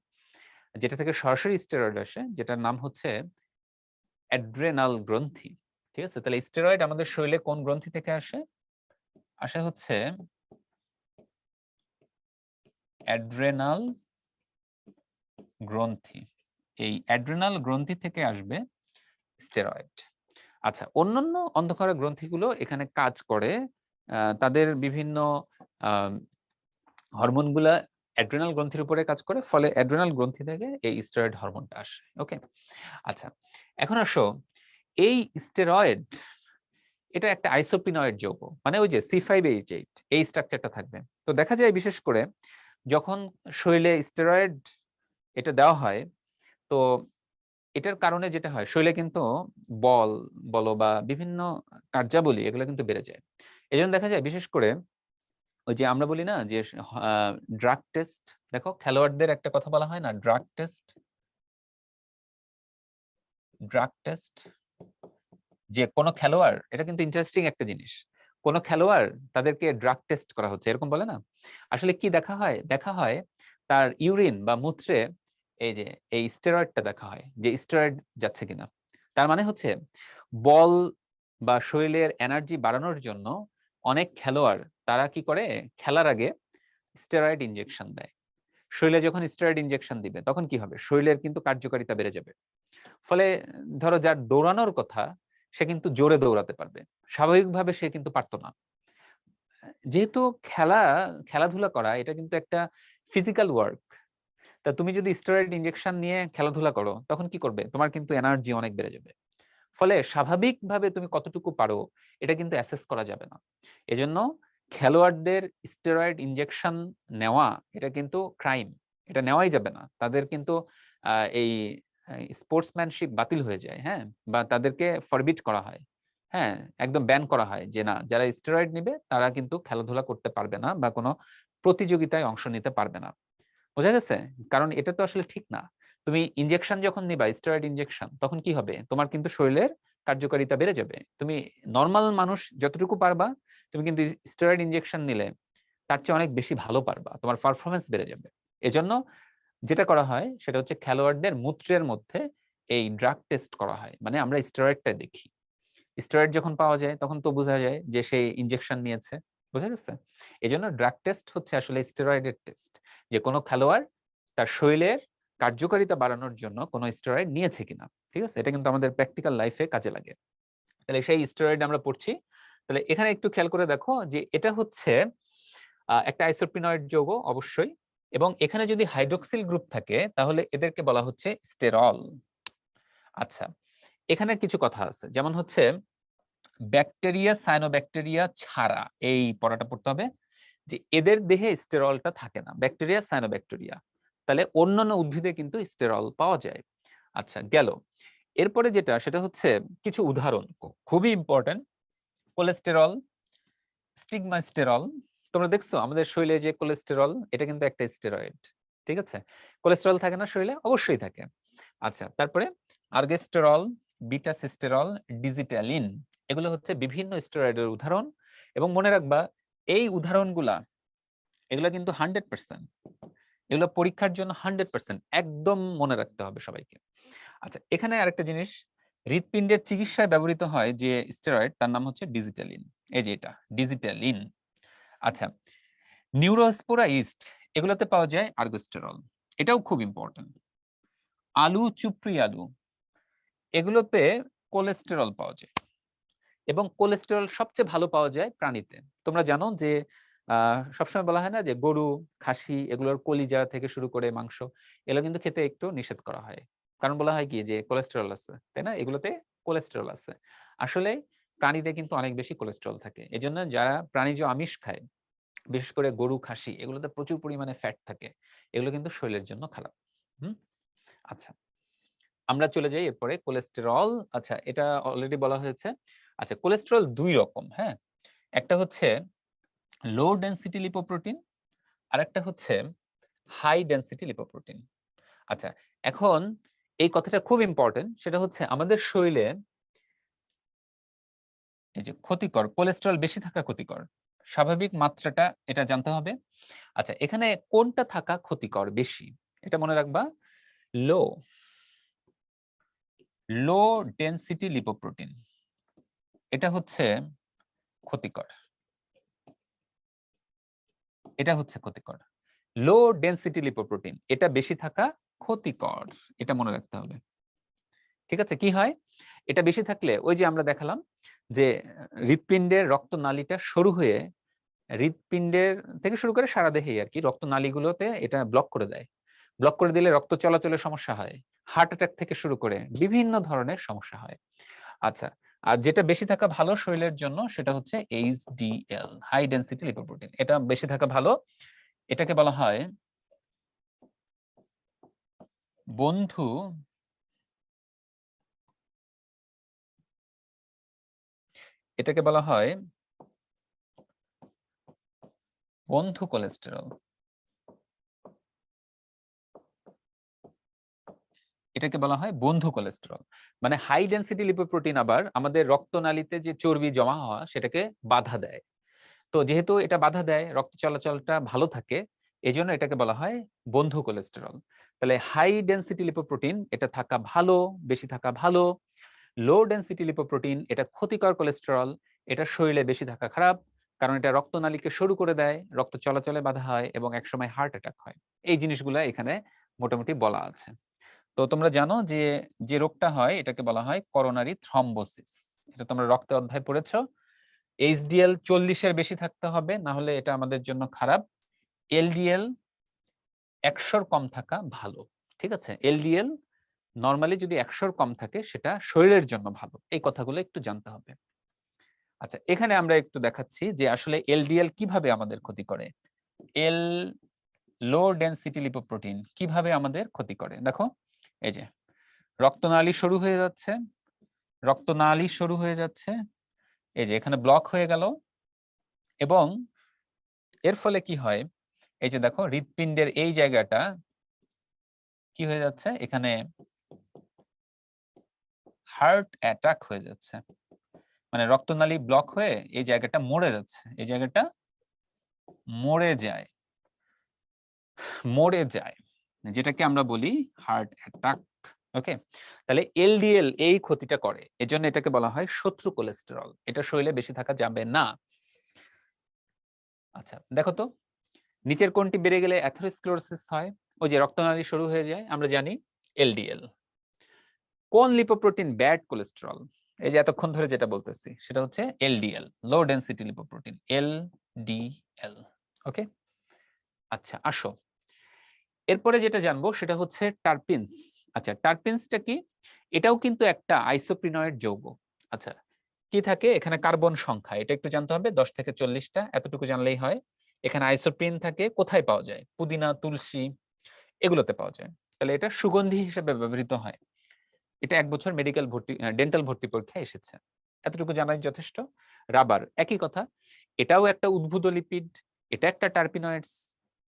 যেটা থেকে সরাসরি স্টেরয়েড আসে, যেটার নাম হচ্ছে অ্যাড্রেনাল গ্রন্থি। ঠিক আছে, তাহলে স্টেরয়েড আমাদের শরীরে কোন গ্রন্থি থেকে আসে? আসে হচ্ছে অ্যাড্রেনাল গ্রন্থি। এই অ্যাড্রেনাল গ্রন্থি থেকে আসবে স্টেরয়েড। আচ্ছা, অন্যান্য অন্ধকার গ্রন্থিগুলো এখানে কাজ করে, তাদের বিভিন্ন হরমোনগুলা অ্যাড্রেনাল গ্রন্থির উপরে কাজ করে, ফলে অ্যাড্রেনাল গ্রন্থি থেকে এই স্টেরয়েড হরমোনটা আসে। ওকে, আচ্ছা, এখন আসো, এই স্টেরয়েড এটা একটা আইসোপিনয়েড যৌগ, মানে ওই যে C5H8 এই স্ট্রাকচারটা থাকবে। তো দেখা যায় বিশেষ করে যখন শরীরে স্টেরয়েড এটা দেওয়া হয়, তো এটার কারণে যেটা হয়, শরীরে কিন্তু বল বলো বা বিভিন্ন কার্যাবলী এগুলো কিন্তু বেড়ে যায়। এজন্য দেখা যায় বিশেষ করে ওই যে আমরা বলি না যে ড্রাগ টেস্ট, দেখো খেলোয়াড়দের একটা কথা বলা হয় না, ড্রাগ টেস্ট, ড্রাগ টেস্ট, যে কোনো খেলোয়াড়, এটা কিন্তু ইন্টারেস্টিং একটা জিনিস, কোন খেলোয়াড় তাদেরকে ড্রাগ টেস্ট করা হচ্ছে এরকম বলে না। আসলে কি দেখা হয়? দেখা হয় তার ইউরিন বা মূত্রে এই যে এই স্টেরয়েডটা দেখা হয় যে স্টেরয়েড যাচ্ছে কিনা। তার মানে হচ্ছে বল বা শরীরের এনার্জি বাড়ানোর জন্য অনেক খেলোয়াড় তারা কি করে, খেলার আগে স্টেরয়েড ইনজেকশন দেয়। শরীরে যখন স্টেরয়েড ইনজেকশন দিবে তখন কি হবে, শরীরের কিন্তু কার্যকারিতা বেড়ে যাবে। ফলে ধরো যার দৌড়ানোর কথা সে কিন্তু জোরে দৌড়াতে পারবে, স্বাভাবিকভাবে সে কিন্তু পারতো না। যেহেতু খেলাধুলা করা এটা কিন্তু একটা ফিজিক্যাল ওয়ার্ক, তা তুমি যদি স্টেরয়েড ইনজেকশন নিয়ে খেলাধুলা করো তখন কি করবে, তোমার কিন্তু এনার্জি অনেক বেড়ে যাবে। ফলে স্বাভাবিকভাবে তুমি কতটুকু পারো এটা কিন্তু অ্যাসেস করা যাবে না। এজন্য খেলোয়াড়দের স্টেরয়েড ইনজেকশন নেওয়া এটা কিন্তু ক্রাইম, এটা নেওয়াই যাবে না। তাদের কিন্তু এই স্পোর্টসম্যানশিপ বাতিল হয়ে যায়, হ্যাঁ, বা তাদেরকে ফরবিট করা হয়, হ্যাঁ, একদম ব্যান করা হয় যে না, যারা স্টেরয়েড নিবে তারা কিন্তু খেলাধুলা করতে পারবে না বা কোনো প্রতিযোগিতায় অংশ নিতে পারবে না। বোঝা গেছে? কারণ এটা তো আসলে ঠিক না। তুমি ইনজেকশন যখন নিবা, স্টেরয়েড ইনজেকশন, তখন কি হবে, তোমার কিন্তু শরীরের কার্যকারিতা বেড়ে যাবে। তুমি নরমাল মানুষ যতটুকু পারবা, তুমি কিন্তু স্টেরয়েড ইনজেকশন নিলে তার চেয়ে অনেক বেশি ভালো পারবা, তোমার পারফরমেন্স বেড়ে যাবে। এজন্য যেটা করা হয় সেটা হচ্ছে খেলোয়াড়দের মূত্রের মধ্যে এই ড্রাগ টেস্ট করা হয়, মানে আমরা স্টেরয়েডটা দেখি। স্টেরয়েড যখন পাওয়া যায় তখন তো বোঝা যায় যে সে ইনজেকশন নিয়েছে। বোঝা গেছে? এজন্য ড্রাগ টেস্ট হচ্ছে আসলে স্টেরয়েডের টেস্ট, যে কোনো খেলোয়াড় তার শরীরের কার্যকারিতা বাড়ানোর জন্য কোনো স্টেরয়েড নিয়েছে কিনা। ঠিক আছে, এটা কিন্তু আমাদের প্র্যাকটিক্যাল লাইফে কাজে লাগে। তাহলে সেই স্টেরয়েড আমরা পড়ছি। তাহলে এখানে একটু খেয়াল করে দেখো যে এটা হচ্ছে একটা আইসোপ্রিনয়েড যৌগ অবশ্যই, এবং এখানে যদি হাইড্রোক্সিল গ্রুপ থাকে তাহলে এদেরকে বলা হচ্ছে স্টেরল। আচ্ছা, এখানে কিছু কথা আছে, যেমন হচ্ছে ব্যাকটেরিয়া, সায়ানোব্যাকটেরিয়া ছাড়া এই পড়াটা পড়তে হবে যে এদের দেহে স্টেরলটা থাকে না, ব্যাকটেরিয়া, সায়ানোব্যাকটেরিয়া। তাহলে অন্যান্য উদ্ভিদে কিন্তু স্টেরল পাওয়া যায়। আচ্ছা, গেল। এরপরে যেটা সেটা হচ্ছে কিছু উদাহরণ, খুবই ইম্পর্টেন্ট। কোলেস্টেরল, স্টিগমাস্টেরল, তোমরা দেখছো আমাদের শরীরে যে কোলেস্টেরল, এটা কিন্তু একটা স্টেরয়েড। ঠিক আছে, কোলেস্টেরল থাকে না শরীরে? অবশ্যই থাকে। আচ্ছা, তারপরে আর্গেস্টেরল, বিটাসিস্টেরল, ডিজিটালিন, এগুলো হচ্ছে বিভিন্ন স্টেরয়েডের উদাহরণ। এবং মনে রাখবা এই উদাহরণগুলা, এগুলো কিন্তু 100%, এগুলো পরীক্ষার জন্য 100% একদম মনে রাখতে হবে সবাইকে। আচ্ছা, এখানে আরেকটা জিনিস, হৃৎপিণ্ডের চিকিৎসায় ব্যবহৃত হয় যে স্টেরয়েড তার নাম হচ্ছে ডিজিটালিন। এই যে এটা ডিজিটালিন। আচ্ছা, নিউরোস্পোরা ইস্ট, এগুলোতে পাওয়া যায় আর্গোস্টেরল, এটাও খুব ইম্পর্টেন্ট। আলু, চুপড়ি আলু, এগুলোতে কোলেস্টেরল পাওয়া যায়, এবং কোলেস্টেরল সবচেয়ে ভালো পাওয়া যায় প্রাণীতে। তোমরা জানো যে সবসময় বলা হয় না যে গরু, খাসি, এগুলোর কলিজা থেকে শুরু করে মাংস, এগুলো কিন্তু খেতে একটু নিষেধ করা হয়, কারণ বলা হয় কি যে কোলেস্টেরল আছে, তাই না, এগুলোতে কোলেস্টেরল আছে। আসলে প্রাণীতে কিন্তু অনেক বেশি কোলেস্টেরল থাকে। এজন্য যারা প্রাণীজ আমিষ খায়, বিশেষ করে গরু, খাসি, এগুলোতে প্রচুর পরিমাণে ফ্যাট থাকে, এগুলো কিন্তু শরীরের জন্য খারাপ। আচ্ছা, আমরা চলে যাই এরপরে কোলেস্টেরল। আচ্ছা, এটা অলরেডি বলা হয়েছে। আচ্ছা, কোলেস্টেরল দুই রকম, হ্যাঁ, একটা হচ্ছে লো ডেনসিটি লিপোপ্রোটিন, আর একটা হচ্ছে হাই ডেনসিটি লিপোপ্রোটিন। আচ্ছা, এখন এই কথাটা খুব ইম্পর্টেন্ট, সেটা হচ্ছে আমাদের শরীরে এই যে ক্ষতিকর, কোলেস্টেরল বেশি থাকা ক্ষতিকর, স্বাভাবিক মাত্রাটা এটা জানতে হবে। আচ্ছা, এখানে কোনটা থাকা ক্ষতিকর বেশি, এটা মনে রাখবা। লো লো ডেনসিটি লিপোপ্রোটিন, এটা হচ্ছে ক্ষতিকর, এটা হচ্ছে ক্ষতিকর। লো ডেনসিটি লিপোপ্রোটিন এটা বেশি থাকা ক্ষতিকর, এটা মনে রাখতে হবে। ঠিক আছে, কি হয় এটা বেশি থাকলে, ওই যে আমরা দেখালাম যে হৃৎপিণ্ডের রক্তনালীটা সরু হয়ে, হৃৎপিণ্ডের থেকে শুরু করে সারা দেহে আর কি রক্তনালীগুলোতে এটা ব্লক করে দেয়। ব্লক করে দিলে রক্ত চলাচলের সমস্যা হয়, হার্ট অ্যাটাক থেকে শুরু করে বিভিন্ন ধরনের সমস্যা হয়। আচ্ছা, আর যেটা বেশি থাকা ভালো শরীরের জন্য সেটা হচ্ছে এইচডিএল, হাই ডেনসিটি লিপোপ্রোটিন, এটা বেশি থাকা ভালো। এটাকে বলা হয় বন্ধু এটাকে বলা হয় বন্ধু কোলেস্টেরল। এটাকে বলা হয় বন্ধু কোলেস্টেরল। মানে হাই ডেনসিটি লিপোপ্রোটিন আবার আমাদের রক্তনালীতে যে চর্বি জমা হওয়া সেটাকে বাধা দেয়। তো যেহেতু এটা বাধা দেয়, রক্ত চলাচলটা ভালো থাকে, এজন্য এটাকে বলা হয় বন্ধু কোলেস্টেরল। তাহলে হাই ডেনসিটি লিপোপ্রোটিন এটা থাকা ভালো, বেশি থাকা ভালো। লো ডেনসিটি লিপোপ্রোটিন এটা ক্ষতিকর কোলেস্টেরল, এটা শরীরে বেশি থাকা খারাপ, কারণ এটা রক্তনালীকে সরু করে দেয়, রক্ত চলাচলে বাধা হয় এবং একসময় হার্ট অ্যাটাক হয়। এই জিনিসগুলো এখানে মোটামুটি বলা আছে। তো তোমরা জানো যে যে রোগটা হয় এটাকে বলা হয় করোনারি থ্রম্বোসিস, এটা তোমরা রক্তে অধ্যায় পড়েছো। এইচডিএল 40-এর বেশি থাকতে হবে, না হলে এটা আমাদের জন্য খারাপ। এলডিএল 100-র কম থাকা ভালো। ঠিক আছে, এলডিএল নরমালি যদি 100-র কম থাকে সেটা শরীরের জন্য ভালো, এই কথাগুলো একটু জানতে হবে। আচ্ছা, এখানে আমরা একটু দেখাচ্ছি যে আসলে এলডিএল কিভাবে আমাদের ক্ষতি করে। এল লো ডেনসিটি লিপোপ্রোটিন কিভাবে আমাদের ক্ষতি করে, দেখো এই যে রক্তনালী শুরু হয়ে যাচ্ছে, রক্তনালী শুরু হয়ে যাচ্ছে, এই যে এখানে ব্লক হয়ে গেল, এবং এর ফলে কি হয়, এই যে দেখো হৃৎপিণ্ডের এই জায়গাটা কি হয়ে যাচ্ছে, এখানে হার্ট অ্যাটাক হয়ে যাচ্ছে। মানে রক্তনালী ব্লক হয়ে এই জায়গাটা মরে যাচ্ছে, এই জায়গাটা মরে যায়, মরে যায়, যেটাকে আমরা বলি হার্ট অ্যাটাক। ওকে, তাহলে এলডিএল এই ক্ষতিটা করে, এজন্য এটাকে বলা হয় শত্রু কোলেস্টেরল, এটা শরীরে বেশি থাকা যাবে না। আচ্ছা দেখো তো, নিচের কোনটি বেড়ে গেলে অ্যাথেরোস্ক্লেরোসিস হয়? ওই যে রক্তনালী শুরু হয়ে যায়, আমরা জানি এলডিএল। কোন লিপোপ্রোটিন ব্যাড কোলেস্টেরল? এই যে এতক্ষণ ধরে যেটা বলতেছি সেটা হচ্ছে এলডিএল, লো ডেনসিটি লিপোপ্রোটিন, এলডিএল। ওকে, আচ্ছা আসো এরপরে যেটা জানবো সেটা হচ্ছে টারপিনস। আচ্ছা, টারপিনসটা কি? এটাও কিন্তু একটা আইসোপ্রিনয়েড যৌগ। আচ্ছা, কি থাকে এখানে, কার্বন সংখ্যা এটা একটু জানতে হবে, 10 থেকে 40টা, এতটুকু জানলেই হয়। এখানে আইসোপ্রিন থাকে, কোথায় পাওয়া যায়? পুদিনা, তুলসী, এগুলোতে পাওয়া যায়। তাহলে এটা সুগন্ধি হিসেবে ব্যবহৃত হয়। এটা 1 বছর মেডিকেল ভর্তি, ডেন্টাল ভর্তি পরীক্ষায় এসেছে, এতটুকু জানাই যথেষ্ট। রাবার একই কথা, এটাও একটা উদ্ভূত লিপিড, এটা একটা টার্পিনয়েডস।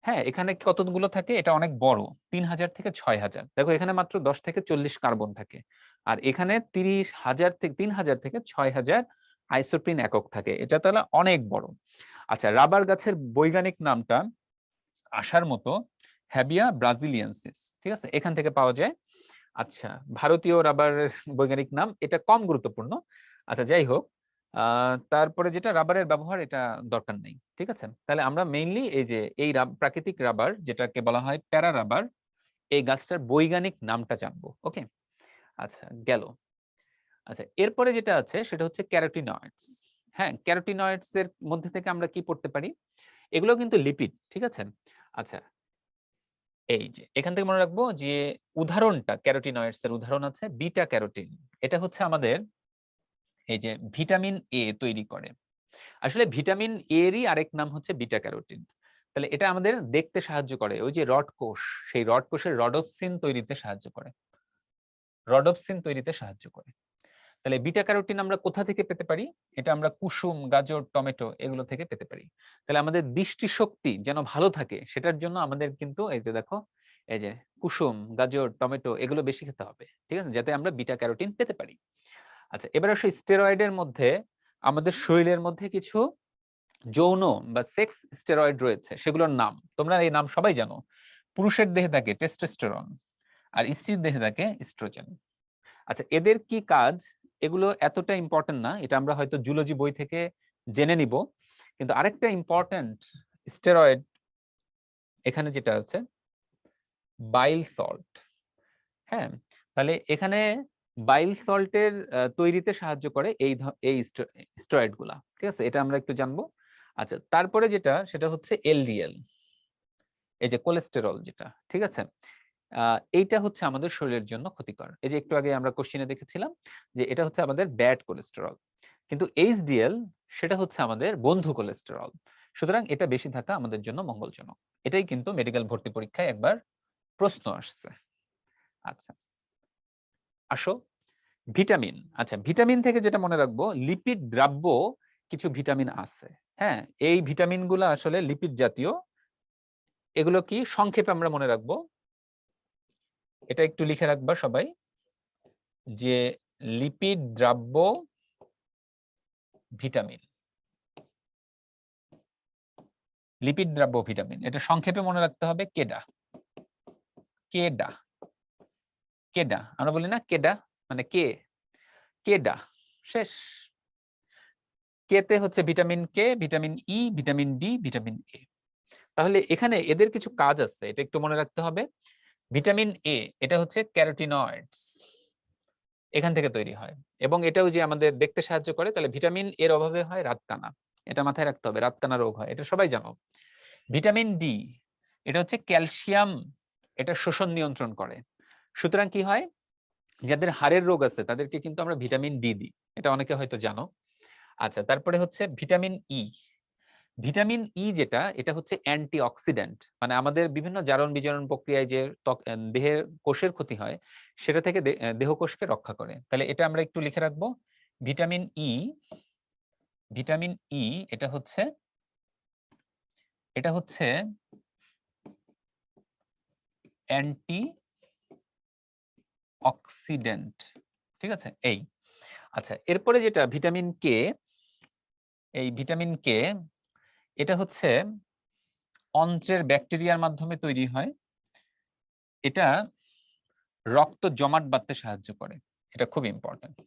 হ্যাঁ, এখানে কতগুলো থাকে, এটা অনেক বড়, 3000 থেকে 6000। দেখো এখানে মাত্র 10 থেকে 40 কার্বন থাকে, আর এখানে 30,000 থেকে 3000 থেকে 6000 আইসোপ্রিন একক থাকে, এটা তাহলে অনেক বড়। আচ্ছা, রাবার গাছের বৈজ্ঞানিক নামটা আসার মতো, হ্যাবিয়া ব্রাজিলিয়ানসিস। ঠিক আছে, এখান থেকে পাওয়া যায়। আচ্ছা, ভারতীয় রাবারের বৈজ্ঞানিক নাম এটা কম গুরুত্বপূর্ণ। আচ্ছা যাই হোক, তারপরে যেটা রাবারের ব্যবহার এটা দরকার নেই। ঠিক আছে, তাহলে আমরা মেইনলি এই যে এই প্রাকৃতিক রাবার যেটাকে বলা হয় প্যারা রাবার, এই গাছটার বৈজ্ঞানিক নামটা জানবো। ওকে, আচ্ছা গেল। আচ্ছা, এরপরে যেটা আছে সেটা হচ্ছে ক্যারোটিনয়েডস। হ্যাঁ, ক্যারোটিনয়েডস এর মধ্যে থেকে আমরা কি পড়তে পারি? এগুলো কিন্তু লিপিড। ঠিক আছে, আচ্ছা এই যে এখান থেকে মনে রাখবো যে উদাহরণটা, ক্যারোটিনয়েডস এর উদাহরণ আছে বিটা ক্যারোটিন, এটা হচ্ছে আমাদের এই যে ভিটামিন এ তৈরি করে। আসলে ভিটামিন এরই আরেক নাম হচ্ছে বিটা ক্যারোটিন। তাহলে এটা আমাদের দেখতে সাহায্য করে, ওই যে রড কোষ, সেই রড কোষের রডোপসিন তৈরিতে সাহায্য করে, রডোপসিন তৈরিতে সাহায্য করে। তাহলে বিটা ক্যারোটিন আমরা কোথা থেকে পেতে পারি? এটা আমরা কুসুম, গাজর, টমেটো এগুলো থেকে পেতে পারি। তাহলে আমাদের দৃষ্টিশক্তি যেন ভালো থাকে সেটার জন্য আমাদের কিন্তু এই যে দেখো, এই যে কুসুম, গাজর, টমেটো এগুলো বেশি খেতে হবে। ঠিক আছে, যাতে আমরা বিটা ক্যারোটিন পেতে পারি। আচ্ছা, এবার আসলে স্টেরয়েডের মধ্যে আমাদের শরীরের মধ্যে কিছু যৌন বা সেক্স স্টেরয়েড রয়েছে, সেগুলোর নাম তোমরা এই নাম সবাই জানো। পুরুষের দেহে থাকে টেস্টোস্টেরন, আর স্ত্রীর দেহে থাকে ইস্ট্রোজেন। আচ্ছা, এদের কি কাজ এগুলো এতটা ইম্পর্টেন্ট না, এটা আমরা হয়তো জুলজি বই থেকে জেনে নিব। কিন্তু আরেকটা ইম্পর্টেন্ট স্টেরয়েড এখানে যেটা আছে, বাইল সল্ট। হ্যাঁ, তাহলে এখানে বাইল সল্টের তৈরিতে সাহায্য করে এই স্টেরয়েড গুলা, ঠিক আছে, এটা আমরা একটু জানবো। আচ্ছা, তারপরে যেটা সেটা হচ্ছে এলডিএল, এই যে কোলেস্টেরল যেটা, ঠিক আছে, এইটা হচ্ছে আমাদের শরীরের জন্য ক্ষতিকর। এই যে একটু আগে আমরা কোশ্চেনে দেখেছিলাম যে এটা হচ্ছে আমাদের ব্যাড কোলেস্টেরল, কিন্তু এইচডিএল সেটা হচ্ছে আমাদের বন্ধু কোলেস্টেরল। সুতরাং এটা বেশি থাকা আমাদের জন্য মঙ্গলজনক। এটাই কিন্তু মেডিকেল ভর্তি পরীক্ষায় একবার প্রশ্ন আসছে। আচ্ছা, আসো ভিটামিন। আচ্ছা, ভিটামিন থেকে যেটা মনে রাখবো, লিপিড দ্রাব্য কিছু ভিটামিন আছে। হ্যাঁ, এই ভিটামিনগুলো আসলে লিপিড জাতীয়। এগুলো কি সংক্ষেপে আমরা মনে রাখবো, এটা একটু লিখে রাখবা সবাই, যে লিপিড দ্রাব্য ভিটামিন। লিপিড দ্রাব্য ভিটামিন, এটা সংক্ষেপে মনে রাখতে হবে কেডা। কেডা, কেডা, আমরা বলি না কেডা মানে কে, কেডা, শেষ। কেতে হচ্ছে vitamin K, vitamin E, vitamin D, vitamin A. তাহলে এখানে এদের কিছু কাজ আছে, এটা একটু মনে রাখতে হবে। ভিটামিন এ এটা হচ্ছে ক্যারোটিনয়েডস, এখান থেকে তৈরি হয়, এবং এটাও যে আমাদের দেখতে সাহায্য করে। তাহলে ভিটামিন এর অভাবে হয় রাতকানা, এটা মাথায় রাখতে হবে, রাতকানা রোগ হয়, এটা সবাই জানো। ভিটামিন ডি এটা হচ্ছে ক্যালসিয়াম, এটা শোষণ নিয়ন্ত্রণ করে। সুতরাং কি হয়, যাদের হাড়ের রোগ আছে তাদেরকে কিন্তু আমরা ভিটামিন ডি দিই, এটা অনেকে হয়তো জানো। আচ্ছা, তারপরে হচ্ছে ভিটামিন ই। ভিটামিন ই যেটা, এটা হচ্ছে অ্যান্টিঅক্সিডেন্ট, মানে আমাদের বিভিন্ন জারণ বিজারণ প্রক্রিয়ায় যে দেহের কোষের ক্ষতি হয় সেটা থেকে দেহকোষকে রক্ষা করে। তাহলে এটা আমরা একটু লিখে রাখবো, ভিটামিন ই। ভিটামিন ই এটা হচ্ছে অ্যান্টি অক্সিডেন্ট, ঠিক আছে এই। আচ্ছা, এরপরে যেটা ভিটামিন কে, এই ভিটামিন কে এটা হচ্ছে অন্ত্রের ব্যাকটেরিয়ার মাধ্যমে তৈরি হয়। এটা রক্ত জমাট বাঁধতে সাহায্য করে, এটা খুব ইম্পর্টেন্ট,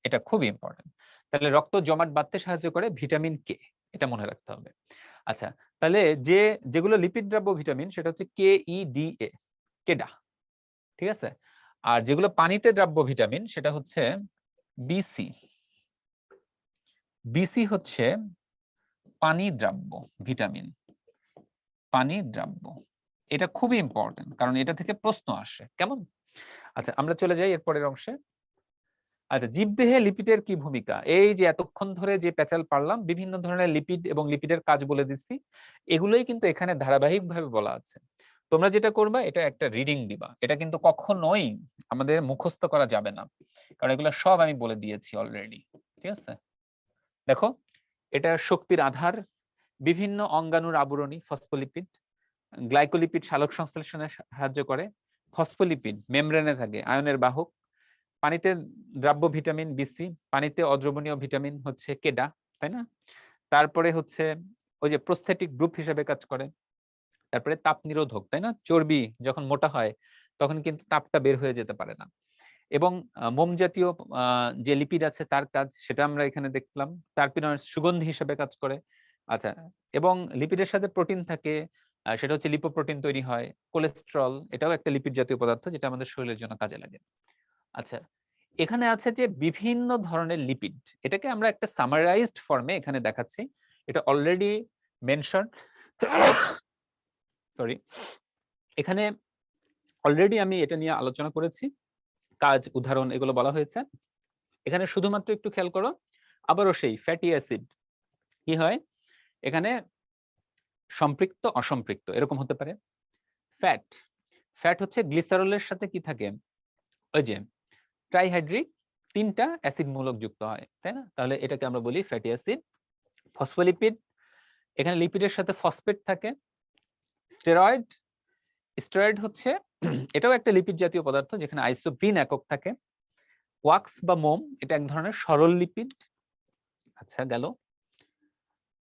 এটা খুব ইম্পর্টেন্ট। তাহলে রক্ত জমাট বাঁধতে সাহায্য করে ভিটামিন কে, এটা মনে রাখতে হবে। আচ্ছা, তাহলে যেগুলো লিপিড দ্রাব্য ভিটামিন সেটা হচ্ছে কে ই ডি এ, কেডা, ঠিক আছে। আর যেগুলো পানিতে দ্রাব্য ভিটামিন সেটা হচ্ছে বিসি। বিসি হচ্ছে পানি দ্রাব্য ভিটামিন, পানি দ্রাব্য। এটা খুবই ইম্পর্টেন্ট, কারণ এটা থেকে প্রশ্ন আসে, কেমন। আচ্ছা, আমরা চলে যাই এরপরের অংশে। আচ্ছা, জীবদেহে লিপিডের কি ভূমিকা, এই যে এতক্ষণ ধরে যে প্যাচাল পারলাম, বিভিন্ন ধরনের লিপিড এবং লিপিডের কাজ বলে দিচ্ছি, এগুলোই কিন্তু এখানে ধারাবাহিকভাবে বলা আছে। তোমরা যেটা করবা, এটা একটা রিডিং দিবা, এটা কিন্তু কখনোই আমাদের মুখস্থ করা যাবে না, কারণ এগুলো সব আমি বলে দিয়েছি অলরেডি, ঠিক আছে। দেখো, এটা শক্তির আধার, বিভিন্ন অঙ্গাণুর আবরণী ফসফোলিপিড, গ্লাইকোলিপিড সালোক সংশ্লেষণে সাহায্য করে, ফসফোলিপিড মেমব্রেনে থাকে, আয়নের বাহক, পানিতে দ্রাব্য ভিটামিন বিসি, পানিতে অদ্রবণীয় ভিটামিন হচ্ছে কেডা, তাই না। তারপরে হচ্ছে ওই যে প্রস্থেটিক গ্রুপ হিসেবে কাজ করে। তারপরে তাপ নিরোধক, তাই না, চর্বি যখন মোটা হয় তখন কিন্তু তাপটা বের হয়ে যেতে পারে না। এবং মোম জাতীয় যে লিপিড আছে তার কাজ সেটা আমরা এখানে দেখলাম। টারপিনয়েডস সুগন্ধি হিসেবে কাজ করে। আচ্ছা, এবং লিপিডের সাথে প্রোটিন থাকে, সেটা হচ্ছে লিপোপ্রোটিন তৈরি হয়। কোলেস্টেরল এটাও একটা লিপিড জাতীয় পদার্থ যেটা আমাদের শরীরের জন্য কাজে লাগে। আচ্ছা, এখানে আছে যে বিভিন্ন ধরনের লিপিড, এটাকে আমরা একটা সামারাইজড ফর্মে এখানে দেখাচ্ছি। এটা অলরেডি মেনশন, সরি, এখানে অলরেডি আমি এটা নিয়ে আলোচনা করেছি, কাজ উদাহরণ এগুলো বলা হয়েছে। এখানে শুধুমাত্র একটু খেয়াল করো, আবারও সেই ফ্যাটি অ্যাসিড কি হয় এখানে, সম্পৃক্ত অসম্পৃক্ত এরকম হতে পারে। ফ্যাট, ফ্যাট হচ্ছে গ্লিসারলের সাথে কি থাকে, ওই যে ট্রাইহাইড্রিক তিনটা অ্যাসিড মূলক যুক্ত হয়, তাই না, তাহলে এটাকে আমরা বলি ফ্যাটি অ্যাসিড। ফসফোলিপিড, এখানে লিপিডের সাথে ফসফেট থাকে। স্টেরয়েড, স্টেরয়েড হচ্ছে এটাও একটা লিপিড জাতীয় পদার্থ যেখানে আইসোপ্রিন একক থাকে। ওয়াক্স বা মোম, এটা এক ধরনের সরল লিপিড। আচ্ছা, গেল।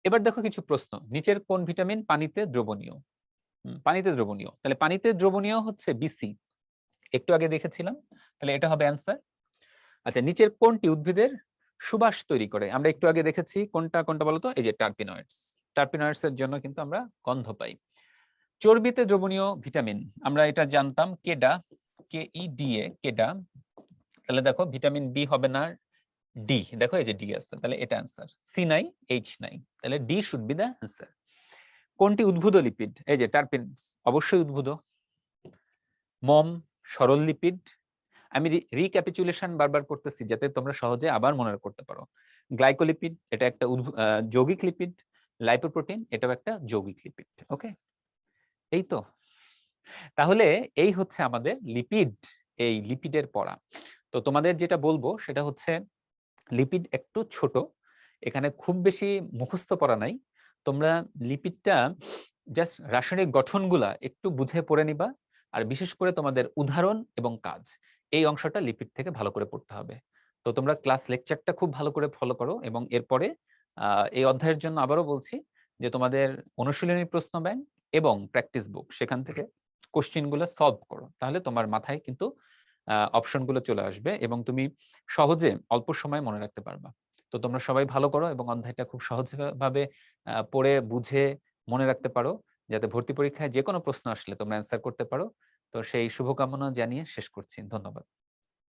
এবার দেখো কিছু প্রশ্ন, নিচের কোন ভিটামিন পানিতে দ্রবণীয়, পানিতে দ্রবণীয়, তাহলে পানিতে দ্রবণীয় হচ্ছে বিসি, একটু আগে দেখেছিলাম, তাহলে এটা হবে অ্যান্সার। আচ্ছা, নিচের কোনটি উদ্ভিদের সুবাস তৈরি করে? আমরা একটু আগে দেখেছি, কোনটা কোনটা বলতো? এই যে টার্পিনয়েডস। টার্পিনয়েডস এর জন্য কিন্তু আমরা গন্ধ পাই। চর্বিতে দ্রবণীয় ভিটামিন, আমরা এটা জানতাম, কেডা, KEDA, কেডা। তাহলে দেখো ভিটামিন বি হবে না, ডি, দেখো এই যে ডি আছে, তাহলে এটা অ্যান্সার। সি নাই, এইচ নাই, তাহলে D should be the answer. কোনটি উদ্ভুত লিপিড? এই যে টার্পিনস, অবশ্যই উদ্ভুত। মম সরল লিপিড। আমি রিক্যাপিচুলেশন বারবার করতেছি যাতে তোমরা সহজে আবার মনে করতে পারো। গ্লাইকোলিপিড, এটা একটা যৌগিক লিপিড। লাইপোপ্রোটিন, এটাও একটা যৌগিক লিপিড। ওকে, এই তো। তাহলে এই হচ্ছে আমাদের লিপিড, এই লিপিডের পড়া। তো তোমাদের যেটা বলবো সেটা হচ্ছে লিপিড একটু ছোট, এখানে খুব বেশি মুখস্থ পড়া নাই। তোমরা লিপিডটা জাস্ট রাসায়নিক গঠনগুলা একটু বুঝে পড়ে নিবা, আর বিশেষ করে তোমাদের উদাহরণ এবং কাজ, এই অংশটা লিপিড থেকে ভালো করে পড়তে হবে। তো তোমরা ক্লাস লেকচারটা খুব ভালো করে ফলো করো, এবং এরপরে এই অধ্যায়ের জন্য আবারও বলছি যে তোমাদের অনুশীলনী প্রশ্ন ব্যাংক এবং প্র্যাকটিস বুক, সেখান থেকে কোশ্চেনগুলো সলভ করো, তাহলে তোমার মাথায় কিন্তু অপশনগুলো চলে আসবে এবং তুমি সহজে অল্প সময় মনে রাখতে পারবা। তো তোমরা সবাই ভালো করো এবং অধ্যায়টা খুব সহজভাবে পড়ে বুঝে মনে রাখতে পারো, যাতে ভর্তি পরীক্ষায় যে কোনো প্রশ্ন আসলে তোমরা অ্যান্সার করতে পারো। তো সেই শুভকামনা জানিয়ে শেষ করছি। ধন্যবাদ।